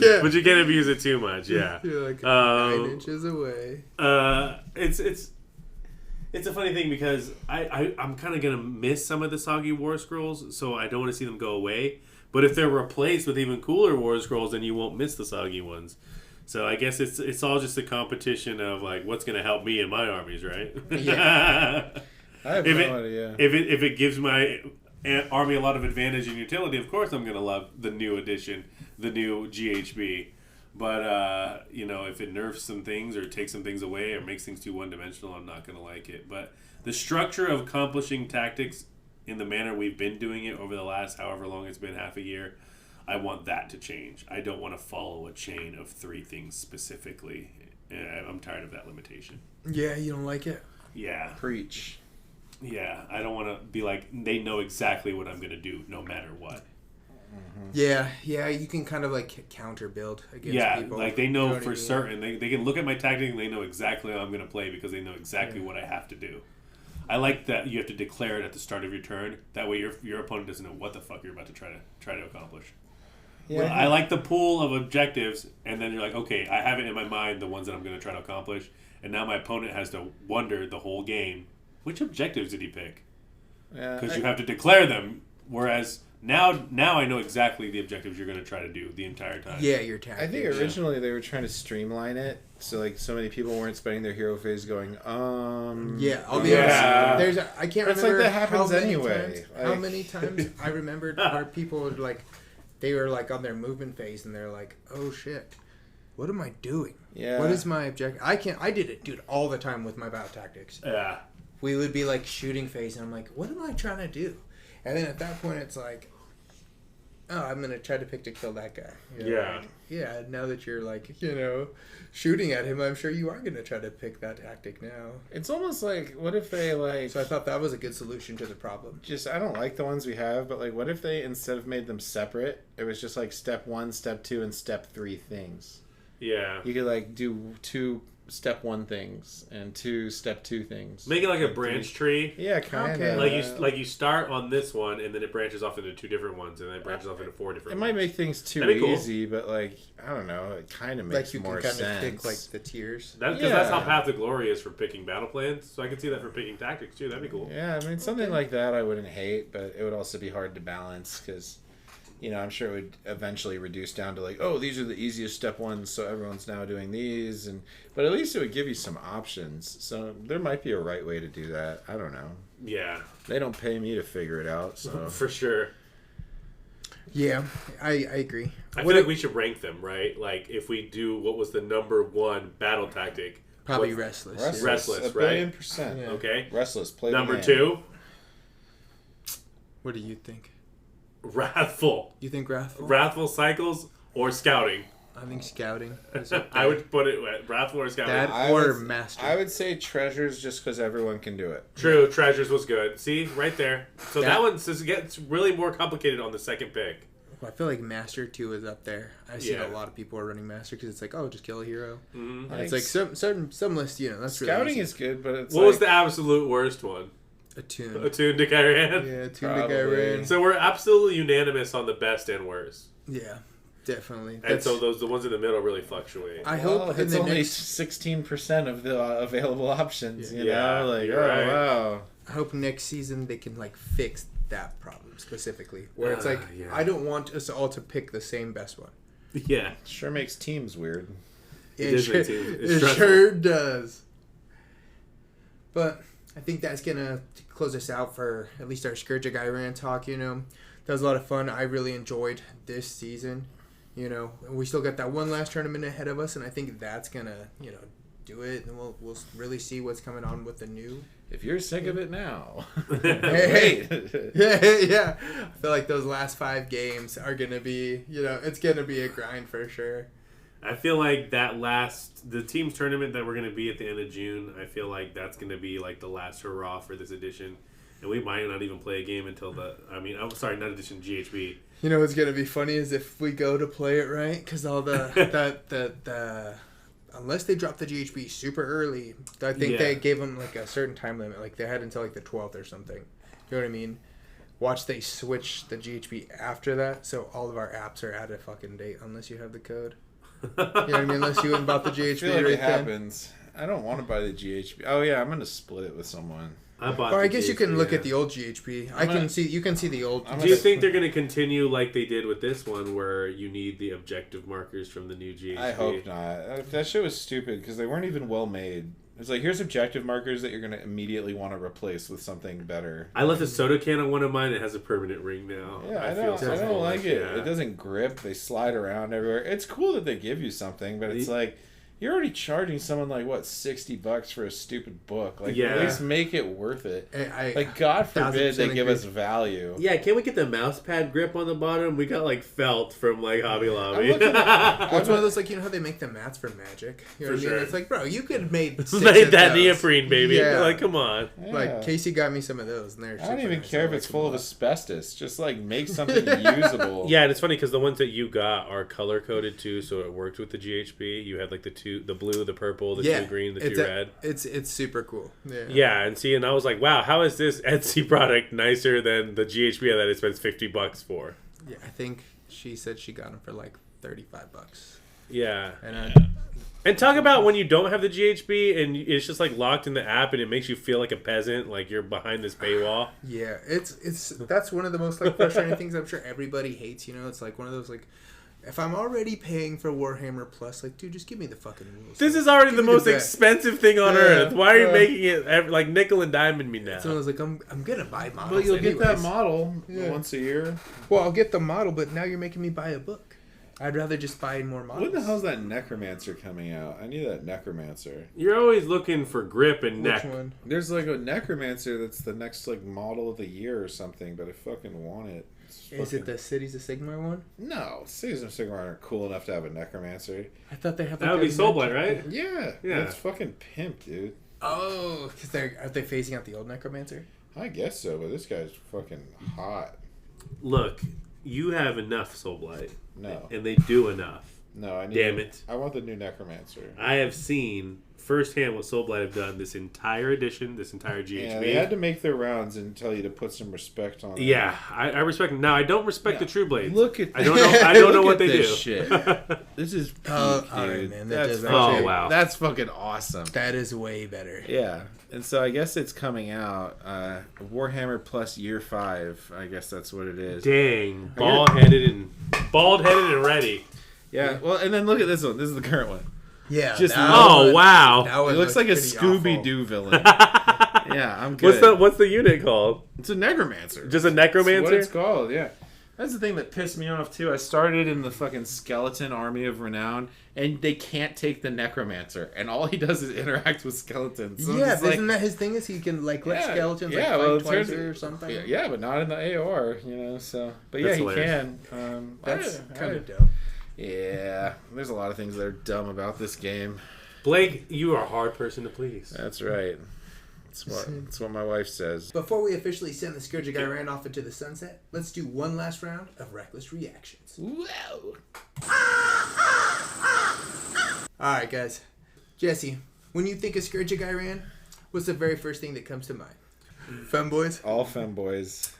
Yeah. but you can't abuse it too much. Yeah. You're like 9 inches away. It's a funny thing because I'm kind of gonna miss some of the soggy war scrolls, so I don't want to see them go away. But if they're replaced with even cooler war scrolls, then you won't miss the soggy ones. So I guess it's all just a competition of like what's gonna help me in my armies, right? Yeah. I have If no idea. If it gives my army a lot of advantage in utility, of course I'm gonna love the new edition, the new GHB. But if it nerfs some things or takes some things away or makes things too one-dimensional, I'm not gonna like it. But the structure of accomplishing tactics in the manner we've been doing it over the last however long it's been, half a year, I want that to change. I don't want to follow a chain of 3 things specifically. I'm tired of that limitation. Yeah, you don't like it? Yeah. Preach. Yeah, I don't want to be like, they know exactly what I'm going to do no matter what. Yeah, you can kind of like counter build against people. Like they know, You what for I mean? certain. They can look at my tactic and they know exactly how I'm going to play because they know exactly what I have to do. I like that you have to declare it at the start of your turn. That way your opponent doesn't know what the fuck you're about to try to accomplish. Yeah. I like the pool of objectives, and then you're like, okay, I have it in my mind, the ones that I'm going to try to accomplish, and now my opponent has to wonder the whole game, which objectives did he pick? Because you have to declare them, whereas now I know exactly the objectives you're going to try to do the entire time. Yeah, your tactics. I think originally they were trying to streamline it, so like so many people weren't spending their hero phase going, Yeah, I'll be honest. I can't it's remember like that happens how many anyway. times, how many times I remembered where people would like, they were like on their movement phase and they're like, oh shit, what am I doing? Yeah. What is my objective? I did it, dude, all the time with my battle tactics. Yeah. We would be like shooting phase and I'm like, what am I trying to do? And then at that point it's like, oh, I'm going to try to pick to kill that guy. You know? Yeah. Yeah, now that you're like, shooting at him, I'm sure you are going to try to pick that tactic now. It's almost like, what if they like... So I thought that was a good solution to the problem. I don't like the ones we have, but like, what if they, instead of made them separate, it was just like step 1, step 2, and step 3 things. Yeah. You could like do 2 step 1 things and 2 step 2 things. Make it like a branch tree. Yeah, kind of. Okay. Like you start on this one, and then it branches off into 2 different ones, and then it branches off into 4 different It ones. might make things too That'd be cool. easy, but like, I don't know, it kind of makes Like you more can kind sense. of pick like the tiers. Because that's how Path to Glory is for picking battle plans, so I can see that for picking tactics too. That'd be cool. Yeah, I mean, something like that I wouldn't hate, but it would also be hard to balance because, I'm sure it would eventually reduce down to like, oh, these are the easiest step 1s, so everyone's now doing these, but at least it would give you some options. So there might be a right way to do that. I don't know. Yeah. They don't pay me to figure it out, so For sure. Yeah, I agree. I feel like we should rank them, right? Like if we do what was the number 1 battle tactic. Probably what's- Restless. Restless, a billion %. Yeah. Okay. Restless. Play Number the game. 2, What do you think? Wrathful. You think Wrathful? Wrathful cycles or scouting. I think Scouting. I would put it Wrathful or scouting. That or Master. I would say treasures just because everyone can do it. True, Treasures was good. See, right there. So that That- one gets really more complicated on the second pick. I feel like Master 2 is up there. I see Yeah. a lot of people are running Master because it's like, oh, just kill a hero. Mm-hmm. And it's like some list, that's really Scouting easy. is good, but it's What was the absolute worst one? Attune. Attune to Ghyran? Yeah, Attune to Probably. Ghyran. So we're absolutely unanimous on the best and worst. Yeah, definitely. And so the ones in the middle really fluctuate. I Well, hope in it's the only next. 16% of the available options. You Yeah, know, like you're right. wow. I hope next season they can like fix that problem specifically, where it's like yeah. I don't want us all to pick the same best one. Yeah. Sure makes teams weird. It does sure, make teams- it's it stressful. sure does. But I think that's gonna close us out for at least our Scourge of Ghyran talk. That was a lot of fun. I really enjoyed this season. We still got that one last tournament ahead of us, and I think that's gonna do it, and we'll really see what's coming on with the new. If you're sick of it now, Hey. wait. Yeah. I feel like those last 5 games are gonna be, it's gonna be a grind for sure. I feel like the team's tournament that we're going to be at the end of June, I feel like that's going to be like the last hurrah for this edition. And we might not even play a game until not edition, GHB. What's gonna be funny is if we go to play it right, because all the unless they drop the GHB super early, I think they gave them like a certain time limit. Like they had until like the 12th or something. You know what I mean? Watch they switch the GHB after that, so all of our apps are out of fucking date unless you have the code. You know what I mean? Unless you went and bought the I GHB feel like right it then. happens. I don't want to buy the GHB. Oh yeah, I'm gonna split it with someone. Or I guess you can look at the old GHB. You can see the old. Do you think they're going to continue like they did with this one, where you need the objective markers from the new GHB? I hope not. That shit was stupid because they weren't even well made. It's like, here's objective markers that you're going to immediately want to replace with something better. I left a soda can on one of mine. It has a permanent ring now. Yeah, I feel don't like it. Yeah. It doesn't grip. They slide around everywhere. It's cool that they give you something, but it's like, You're already charging someone like what $60 for a stupid book. Like, Yeah. at least make it worth it. Like, God 1000% forbid they give agree. us value. Yeah, can't we get the mouse pad grip on the bottom? We got like felt from like Hobby Lobby. I'm looking Well, it's one of those, like, you know how they make the mats for Magic? You know what I mean? sure. It's like, bro, you could have made 6 Made of that those. neoprene, baby. Yeah. Like, come on. Yeah. Like, Casey got me some of those, and they're I don't super even nice. care I if it's like full them of a lot. asbestos. Just like make something usable. Yeah, and it's funny because the ones that you got are color coded too, so it worked with the GHB. You had like the blue, the purple, the two green, the two red. It's super cool. Yeah. Yeah, and I was like, wow, how is this Etsy product nicer than the GHB that it spends $50 for? Yeah, I think she said she got them for like $35. Yeah. And And talk about when you don't have the GHB and it's just like locked in the app and it makes you feel like a peasant, like you're behind this paywall. yeah, it's that's one of the most like frustrating things I'm sure everybody hates. You know, it's like one of those like, if I'm already paying for Warhammer Plus, like, dude, just give me the fucking rules. This is already Give the me most bet. expensive thing on Yeah, earth. Why are you yeah. making it like nickel and diamond me now? So I was like, I'm gonna buy models. But you'll get that anyways. model Yeah. once a year. Well, I'll get the model, but now you're making me buy a book. I'd rather just buy more models. When the hell's that Necromancer coming out? I need that Necromancer. You're always looking for grip and Which neck. one? There's like a Necromancer that's the next like model of the year or something, but I fucking want it. Is it the Cities of Sigmar one? No, Cities of Sigmar aren't cool enough to have a Necromancer. I thought they have. That would be Soulblight, right? Yeah, Yeah. it's fucking pimp, dude. Oh, because are they phasing out the old Necromancer? I guess so, but this guy's fucking hot. Look, you have enough Soulblight. No, And they do enough. no, I need. Damn it. I want the new Necromancer. I have seen firsthand what Soulblight have done this entire edition, this entire GHB. Yeah, they had to make their rounds and tell you to put some respect on it. Yeah, I respect them. Now, I don't respect the True Blades. Look at I don't know. I don't know Look what at they this do. Shit. This is peak, Oh, dude. alright, man, that That's does fucking, actually- Oh, wow. That's fucking awesome. That is way better. Yeah, and so I guess it's coming out. Warhammer Plus Year 5. I guess that's what it is. Dang, bald-headed and ready. Yeah. Well, and then look at this one. This is the current one. Yeah. Just that Oh one- wow! that one It looks like a pretty Scooby awful. Doo villain. Yeah, I'm good. What's the unit called? It's a Necromancer. Just a That's what necromancer? it's called. Yeah. That's the thing that pissed me off too. I started in the fucking skeleton army of renown, and they can't take the Necromancer, and all he does is interact with skeletons. So I'm Yeah, just isn't that his thing? Is he can like let skeletons like well, fight it twice turns- or something? Yeah, but not in the AOR, you know. So, but That's yeah, hilarious. he can. That's I- kind I- of dumb. Yeah, there's a lot of things that are dumb about this game. Blake, you are a hard person to please. That's right. That's what my wife says. Before we officially send the Scourge of Ghyran off into the sunset, let's do one last round of reckless reactions. Whoa. Alright, guys. Jesse, when you think of Scourge of Ghyran, what's the very first thing that comes to mind? Femboys? All femboys.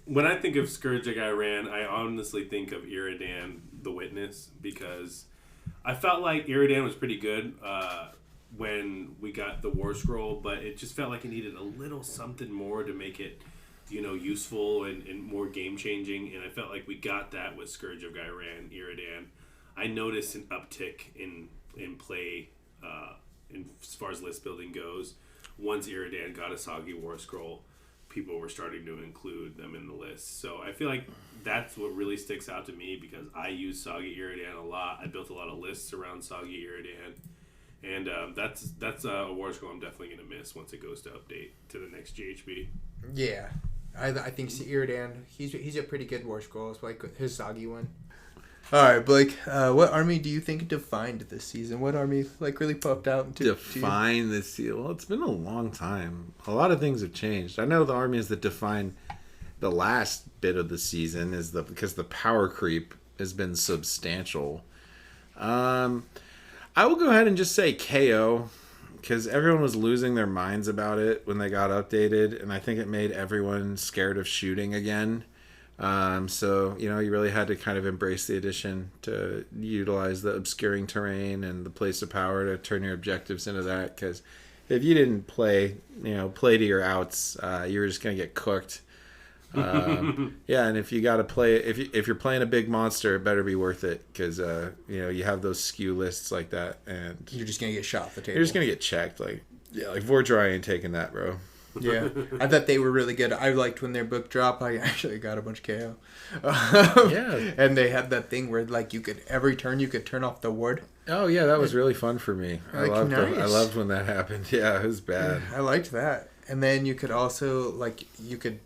When I think of Scourge of Ghyran, I honestly think of Iridan the Witness because I felt like Iridan was pretty good when we got the War Scroll, but it just felt like it needed a little something more to make it, useful and more game changing. And I felt like we got that with Scourge of Ghyran, Iridan. I noticed an uptick in play as far as list building goes. Once Iridan got a Soggy War Scroll, people were starting to include them in the list. So I feel like that's what really sticks out to me because I use Soggy Iridan a lot. I built a lot of lists around Soggy Iridan. And that's a War Scroll I'm definitely going to miss once it goes to update to the next GHB. Yeah. I think Iridan, he's a pretty good War Scroll. It's like his Soggy one. Alright, Blake, what army do you think defined this season? What army really popped out? Define this season. Well, it's been a long time. A lot of things have changed. I know the armies that define the last bit of the season because the power creep has been substantial. I will go ahead and just say KO because everyone was losing their minds about it when they got updated, and I think it made everyone scared of shooting again. So, you really had to kind of embrace the addition to utilize the obscuring terrain and the place of power to turn your objectives into that. Because if you didn't play to your outs, you were just going to get cooked. Yeah, and if you got to play, if you're playing a big monster, it better be worth it because you have those skew lists like that, and You're just going to get shot off the table. you're just gonna get checked. Like Vordry ain't taking that, bro. Yeah, I thought they were really good. I liked when their book dropped. I actually got a bunch of KO. Yeah. And they had that thing where like you could every turn you could turn off the ward. Oh yeah, that was really fun for me. I Like, loved nice. I loved when that happened. Yeah, it was bad. I liked that. And then you could also you could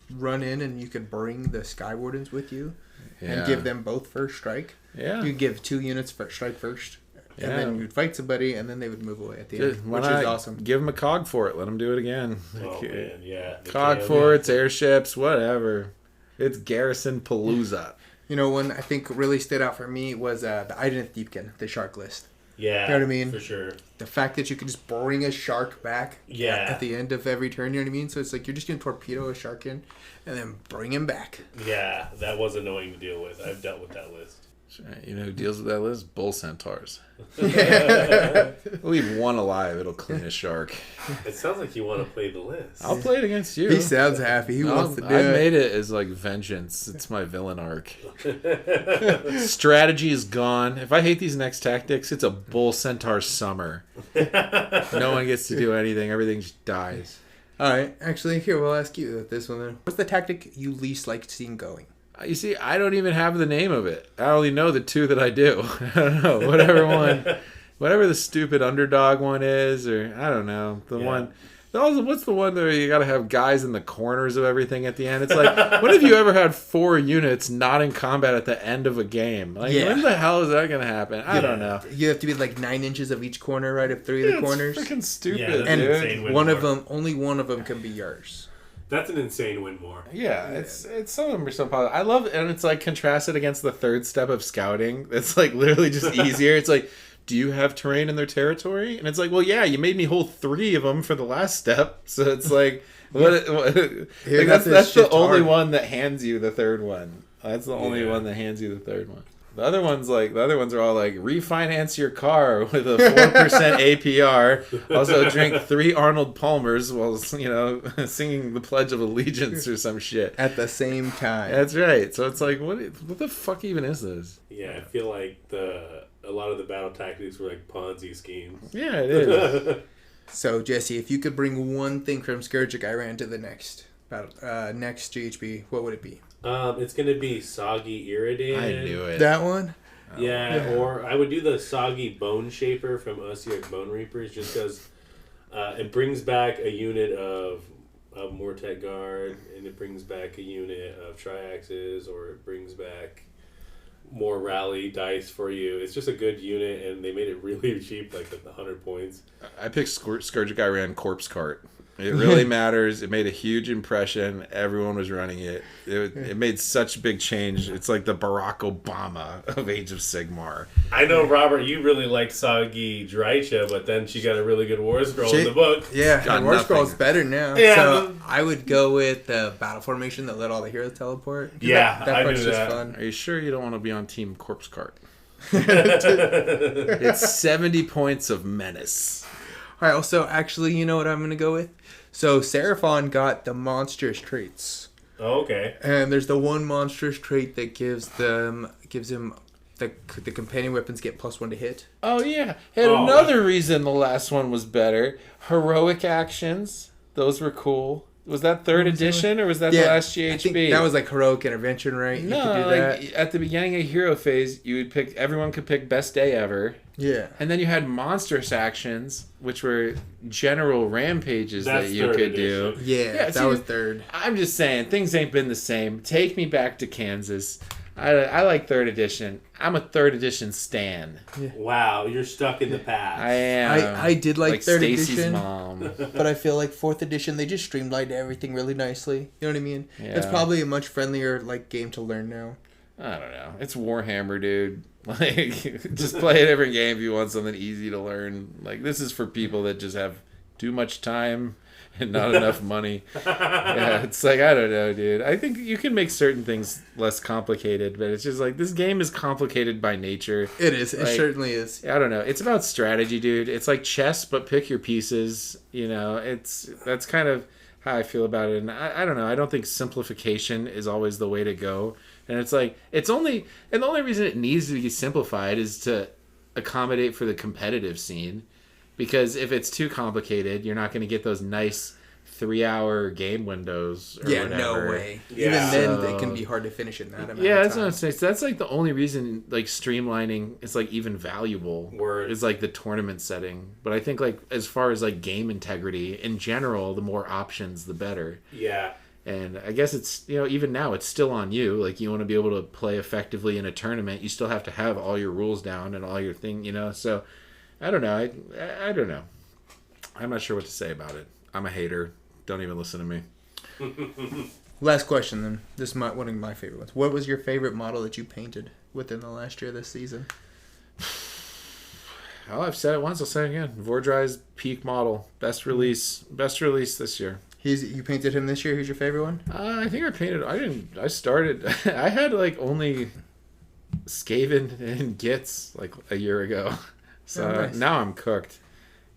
run in and you could bring the Sky Wardens with you and give them both first strike. Yeah. You give 2 units first strike first. And then you'd fight somebody, and then they would move away at the end, which is awesome. Give them a Cogfort. Let them do it again. Oh man, yeah. Cogforts, airships, whatever. It's Garrison Palooza. You know, one I think really stood out for me was the Idenith Deepkin, the shark list. Yeah, you know what I mean? For sure. The fact that you could just bring a shark back at the end of every turn, you know what I mean? So it's like you're just going to torpedo a shark in and then bring him back. Yeah, that was annoying to deal with. I've dealt with that list. You know who deals with that list? Bull centaurs. Leave one alive, it'll clean a shark. It sounds like you want to play the list. I'll play it against you. He sounds happy. He wants to do I it. made it as like vengeance. It's my villain arc. Strategy is gone. If I hate these next tactics, it's a bull centaur summer. No one gets to do anything. Everything just dies. All right. Actually, here, we'll ask you this one then. What's the tactic you least like seeing going? You see, I don't even have the name of it. I only know the 2 that I do. I don't know. Whatever the stupid underdog one is, or I don't know. One. What's the one where you got to have guys in the corners of everything at the end? It's like, when have you ever had 4 units not in combat at the end of a game? Like, when the hell is that going to happen? I don't know. You have to be like 9 inches of each corner, right? Of 3 of the corners. It's freaking stupid, Yeah, and insane one of them, only one of them can be yours. That's an insane win more. Yeah, it's some of them are so positive. I love it, and it's like contrasted against the 3rd step of scouting. It's like literally just easier. It's like, do you have terrain in their territory? And it's like, well, yeah, you made me hold 3 of them for the last step. So it's like, that's the only one that hands you the 3rd one. That's the only one that hands you the 3rd one. The other ones are all like, refinance your car with a 4% APR. Also drink 3 Arnold Palmers while, singing the Pledge of Allegiance or some shit. At the same time. That's right. So it's like, what the fuck even is this? Yeah, I feel like a lot of the battle tactics were like Ponzi schemes. Yeah, it is. So, Jesse, if you could bring one thing from Scourge of Ghyran to the next GHB, what would it be? It's gonna be Soggy Iridan. I knew it. That one? Yeah, or I would do the Soggy Bone Shaper from Usyok Bone Reapers, just because it brings back a unit of Mortek Guard, and it brings back a unit of Triaxes, or it brings back more rally dice for you. It's just a good unit, and they made it really cheap, like 100 points. I picked Scourge of Ghyran Corpse Cart. It really matters. It made a huge impression. Everyone was running it. It made such a big change. It's like the Barack Obama of Age of Sigmar. I know, Robert, you really liked Soggy Drycha, but then she got a really good War Scroll in the book. Yeah, Got the War nothing. Scroll's better now. Yeah, so I would go with the battle formation that let all the heroes teleport. Yeah, that I part's knew just that. fun. Are you sure you don't want to be on Team Corpse Cart? It's 70 points of menace. All right, also, actually, you know what I'm going to go with? So, Seraphon got the monstrous traits. Oh, okay. And there's the one monstrous trait that gives him the companion weapons get +1 to hit. Oh, yeah. And another reason the last one was better. Heroic actions. Those were cool. Was that 3rd edition, or was that the last GHB? I think that was like heroic intervention, right? No, you could do that. like at the beginning of hero phase, you would pick. Everyone could pick best day ever. Yeah. And then you had monstrous actions, which were general rampages that you could do. Yeah, that was 3rd. I'm just saying, things ain't been the same. Take me back to Kansas. I like 3rd edition. I'm a 3rd edition stan. Yeah. Wow, you're stuck in the past. I am. I did like 3rd Stacy's edition, mom. but I feel like 4th edition they just streamlined everything really nicely. You know what I mean? Yeah. It's probably a much friendlier game to learn now. I don't know. It's Warhammer, dude. Like, just play a different game if you want something easy to learn. Like, this is for people that just have too much time and not enough money. Yeah, it's like, I don't know, dude. I think you can make certain things less complicated, but it's just like, this game is complicated by nature. It is. It Like, certainly is. I don't know. It's about strategy, dude. It's like chess, but pick your pieces. You know, that's kind of how I feel about it. And I don't know. I don't think simplification is always the way to go. And it's like, the only reason it needs to be simplified is to accommodate for the competitive scene. Because if it's too complicated, you're not going to get those nice 3-hour game windows. Or Yeah, whatever. no way. Yeah. Even then, So- it can be hard to finish in that amount Yeah, of that's time. what I'm saying. So that's like the only reason like streamlining is like even valuable. Word. Is like the tournament setting. But I think like as far as like game integrity in general, the more options, the better. Yeah. And I guess it's, even now it's still on you. Like you want to be able to play effectively in a tournament, you still have to have all your rules down and all your thing, So I don't know. I don't know. I'm not sure what to say about it. I'm a hater. Don't even listen to me. Last question, then. This is one of my favorite ones. What was your favorite model that you painted within the last year this season? Oh, I've said it once. I'll say it again. Vordry's peak model. Best release this year. You painted him this year. Who's your favorite one? I think I started. I had like only Skaven and Gitz like a year ago. So nice. now I'm cooked.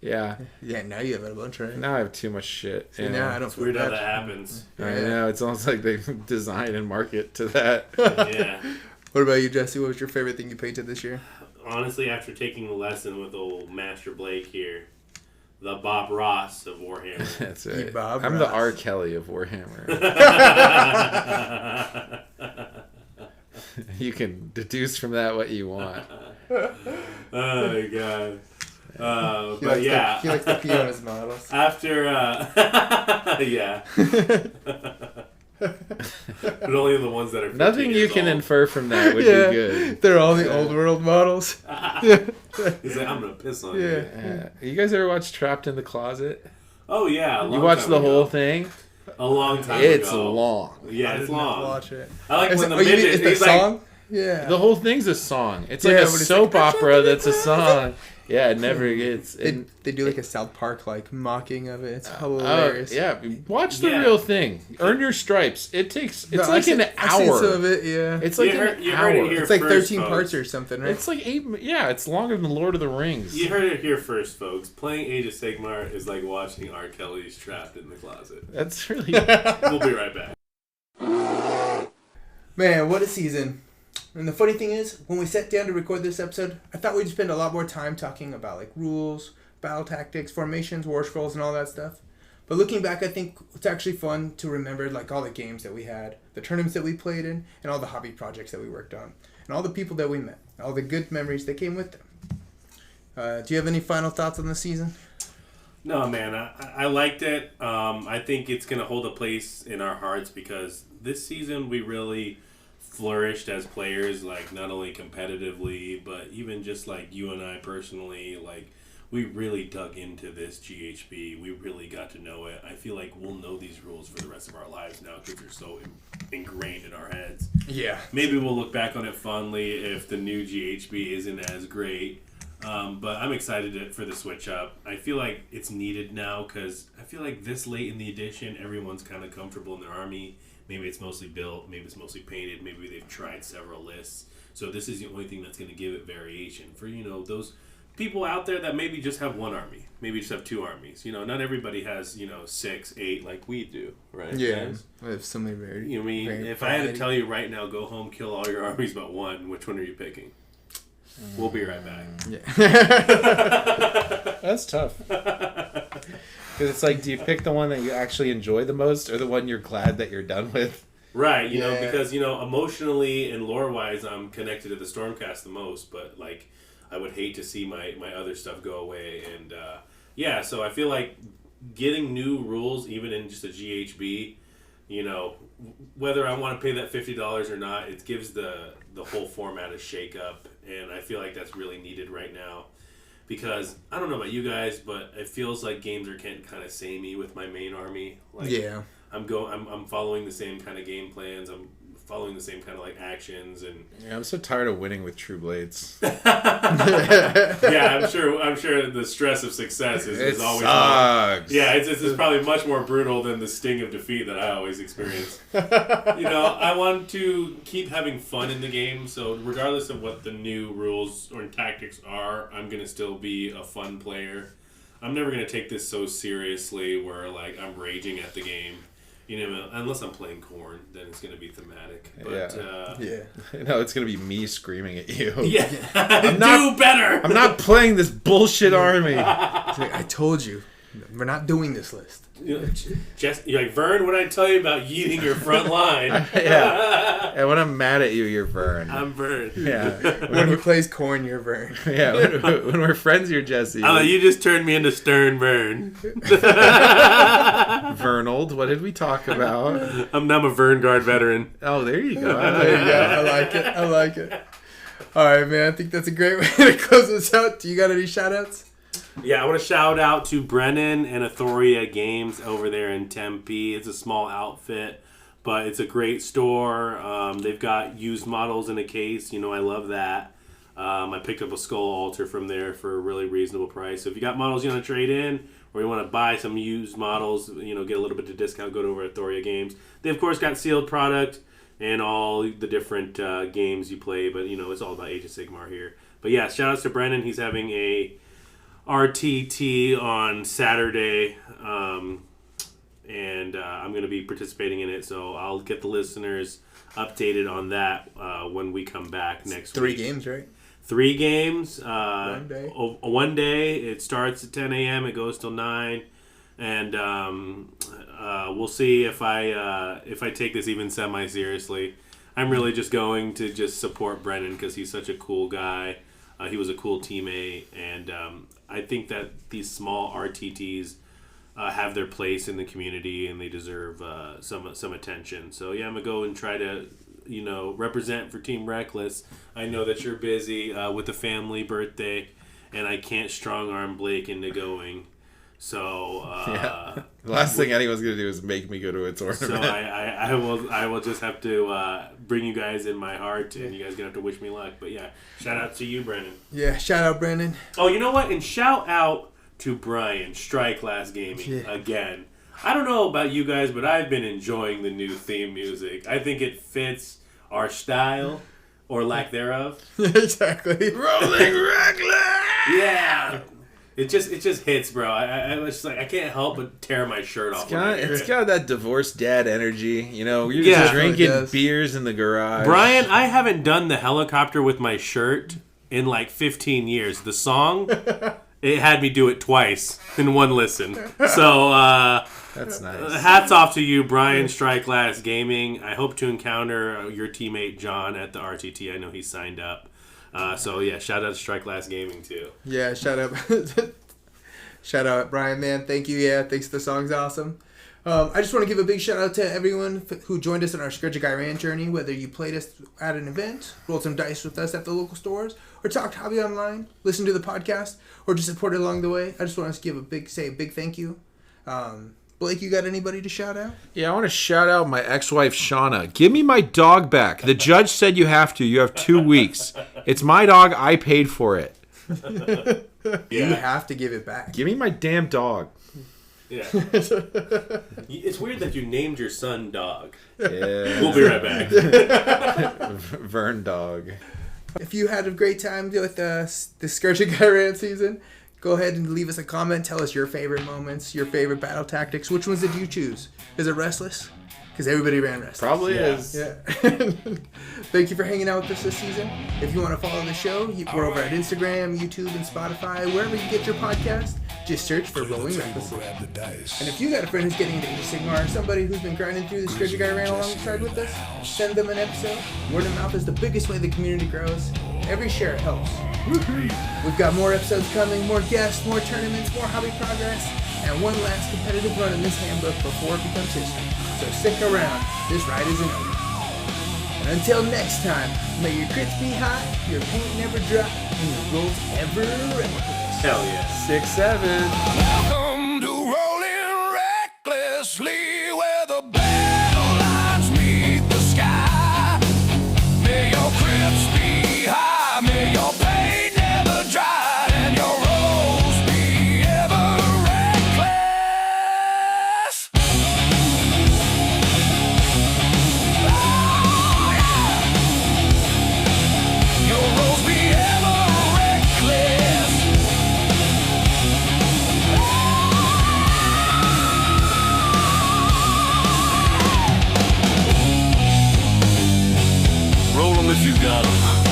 Yeah. Yeah, now you have a bunch, right? Now I have too much shit. See, now I don't It's feel weird how bad. that happens. I know. It's almost like they design and market to that. Yeah. What about you, Jesse? What was your favorite thing you painted this year? Honestly, after taking a lesson with old Master Blake here, the Bob Ross of Warhammer. That's You right. Bob I'm the Ross. R. Kelly of Warhammer. You can deduce from that what you want. Oh my god. He But likes yeah. he likes to pee on his models. After, yeah. But only the ones that are 15 Nothing you years can old. infer from that would Yeah. be good. They're all the old world models. He's like, I'm gonna piss on Yeah. you. You guys ever watch Trapped in the Closet? Oh yeah. a You long watched time the ago. whole thing? A long time It's ago. long. Yeah, I it's did not long. watch it. I like when the you mean midget. it's the He's like, song? Yeah. The whole thing's a song. It's Yeah, like a but it's soap like, opera that's a song. Yeah, it never gets. They do like a South Park like mocking of it. It's Oh, hilarious. yeah. Watch the Yeah. real thing. Earn your stripes. It's No, like I've seen- an I've seen some hour. of it, yeah. It's like You heard- an you hour. heard it here. It's like first, 13 folks. parts or something, right? It's like 8. Yeah, it's longer than Lord of the Rings. You heard it here first, folks. Playing Age of Sigmar is like watching R. Kelly's Trapped in the Closet. That's really. We'll be right back. Man, what a season. And the funny thing is, when we sat down to record this episode, I thought we'd spend a lot more time talking about like rules, battle tactics, formations, war scrolls, and all that stuff. But looking back, I think it's actually fun to remember like all the games that we had, the tournaments that we played in, and all the hobby projects that we worked on, and all the people that we met, all the good memories that came with them. Do you have any final thoughts on the season? No, man, I liked it. I think it's going to hold a place in our hearts because this season we really flourished as players, like not only competitively, but even just like you and I personally, like we really dug into this GHB. We really got to know it. I feel like we'll know these rules for the rest of our lives now because they're so ingrained in our heads. Yeah. Maybe we'll look back on it fondly if the new GHB isn't as great. But I'm excited for the switch up. I feel like it's needed now because I feel like this late in the edition, everyone's kind of comfortable in their army. Maybe it's mostly built, maybe it's mostly painted, maybe they've tried several lists. So this is the only thing that's going to give it variation for, those people out there that maybe just have one army, maybe just have two armies. Not everybody has, 6, 8 like we do, right? Yeah. guys? We have so many very. I mean, very if I had to variety. tell you right now, go home, kill all your armies but one, which one are you picking? We'll be right back. Yeah. That's tough. Because it's like, do you pick the one that you actually enjoy the most, or the one you're glad that you're done with? Right, Yeah. because, emotionally and lore-wise, I'm connected to the Stormcast the most, but, like, I would hate to see my other stuff go away, and, so I feel like getting new rules, even in just a GHB, whether I want to pay that $50 or not, it gives the whole format a shake-up, and I feel like that's really needed right now. Because I don't know about you guys, but it feels like games are getting kind of samey with my main army. Like, Yeah. I'm following the same kind of game plans. I'm following the same kind of like actions and Yeah, I'm so tired of winning with True Blades. yeah, I'm sure the stress of success is It always sucks. yeah, it's probably much more brutal than the sting of defeat that I always experience. I want to keep having fun in the game, so regardless of what the new rules or tactics are, I'm gonna still be a fun player. I'm never gonna take this so seriously where like I'm raging at the game. Unless I'm playing Corn, then it's gonna be thematic. But Yeah. No, it's gonna be me screaming at you. yeah, not- do better. I'm not playing this bullshit army. It's like, I told you. We're not doing this list. You're like, Vern, what did I tell you about yeeting your front line? Yeah. And when I'm mad at you, you're Vern. I'm Vern. Yeah. When he plays corn, you're Vern. Yeah. When we're friends, you're Jesse. Oh, you just turned me into Stern Vern. Vernold, what did we talk about? I'm a Vernguard veteran. Oh, there you go. There you go. I like it. I like it. All right, man. I think that's a great way to close this out. Do you got any shout-outs? Yeah, I want to shout out to Brennan and Athoria Games over there in Tempe. It's a small outfit, but it's a great store. They've got used models in a case. You know, I love that. I picked up a skull altar from there for a really reasonable price. So if you got models you want to trade in or you want to buy some used models, you know, get a little bit of discount, go over to Athoria Games. They, of course, got sealed product and all the different games you play, but, you know, it's all about Age of Sigmar here. But, yeah, shout outs to Brennan. He's having a RTT on Saturday, and I'm going to be participating in it, so I'll get the listeners updated on that when we come back next week. 3 games, right? 3 games. 1 day. One day. It starts at 10 a.m. It goes till 9, and we'll see if I take this even semi-seriously. I'm really just going to just support Brennan because he's such a cool guy. He was a cool teammate, and I think that these small RTTs have their place in the community, and they deserve some attention. So yeah, I'm gonna go and try to, you know, represent for Team Reckless. I know that you're busy with the family birthday, and I can't strong arm Blake into going. So The last thing anyone's gonna do is make me go to a tournament. So I will just have to bring you guys in my heart, and you guys gonna have to wish me luck. But yeah, shout out to you, Brennan. Yeah, shout out, Brandon. Oh, you know what? And shout out to Brian, Strike Last Gaming, again. I don't know about you guys, but I've been enjoying the new theme music. I think it fits our style, or lack thereof. Exactly. Rolling Reckless! Yeah. It just hits, bro. I was just like, I can't help but tear my shirt off. It's got that divorced dad energy. You know, you're Yeah. just drinking It does. beers in the garage. Brian, I haven't done the helicopter with my shirt in like 15 years. The song, it had me do it twice in one listen. So, That's nice. hats off to you, Brian, Strike Last Gaming. I hope to encounter your teammate John at the RTT. I know he signed up. So yeah, shout out to Strike Last Gaming too. Yeah, shout out. Shout out, Brian, man. Thank you. Yeah, thanks. The song's awesome. I just want to give a big shout out to everyone who joined us on our Scourge of Ghyran journey, whether you played us at an event, rolled some dice with us at the local stores, or talked hobby online, listened to the podcast, or just supported along the way. I just want to give a big thank you. Blake, you got anybody to shout out? Yeah, I want to shout out my ex-wife, Shauna. Give me my dog back. The judge said you have to. You have 2 weeks. It's my dog. I paid for it. You have to give it back. Give me my damn dog. Yeah. It's weird that you named your son Dog. Yeah. We'll be right back. Vern dog. If you had a great time with the Scourge of Ghyran season, go ahead and leave us a comment. Tell us your favorite moments, your favorite battle tactics. Which ones did you choose? Is it Restless? Because everybody ran Restless. Probably Yeah. is. Yeah. Thank you for hanging out with us this season. If you want to follow the show, we're over at Instagram, YouTube, and Spotify. Wherever you get your podcast, just search for Rolling Recklessly. Grab the dice. And if you got a friend who's getting into Age of Sigmar, or somebody who's been grinding through the Scourge of Ghyran alongside with us, send them an episode. Word of mouth is the biggest way the community grows. Every share helps. We've got more episodes coming, more guests, more tournaments, more hobby progress, and one last competitive run in this handbook before it becomes history. So stick around. This ride isn't over. And until next time, may your crits be high, your paint never dry, and your rolls ever reckless. Hell yeah. 6-7. Welcome to Rolling Recklessly, where the battle lines meet the sky. May your crits be high, may your paint never dry, and your rolls be ever reckless. Oh, yeah. Your rolls be ever reckless. Roll 'em if you got 'em.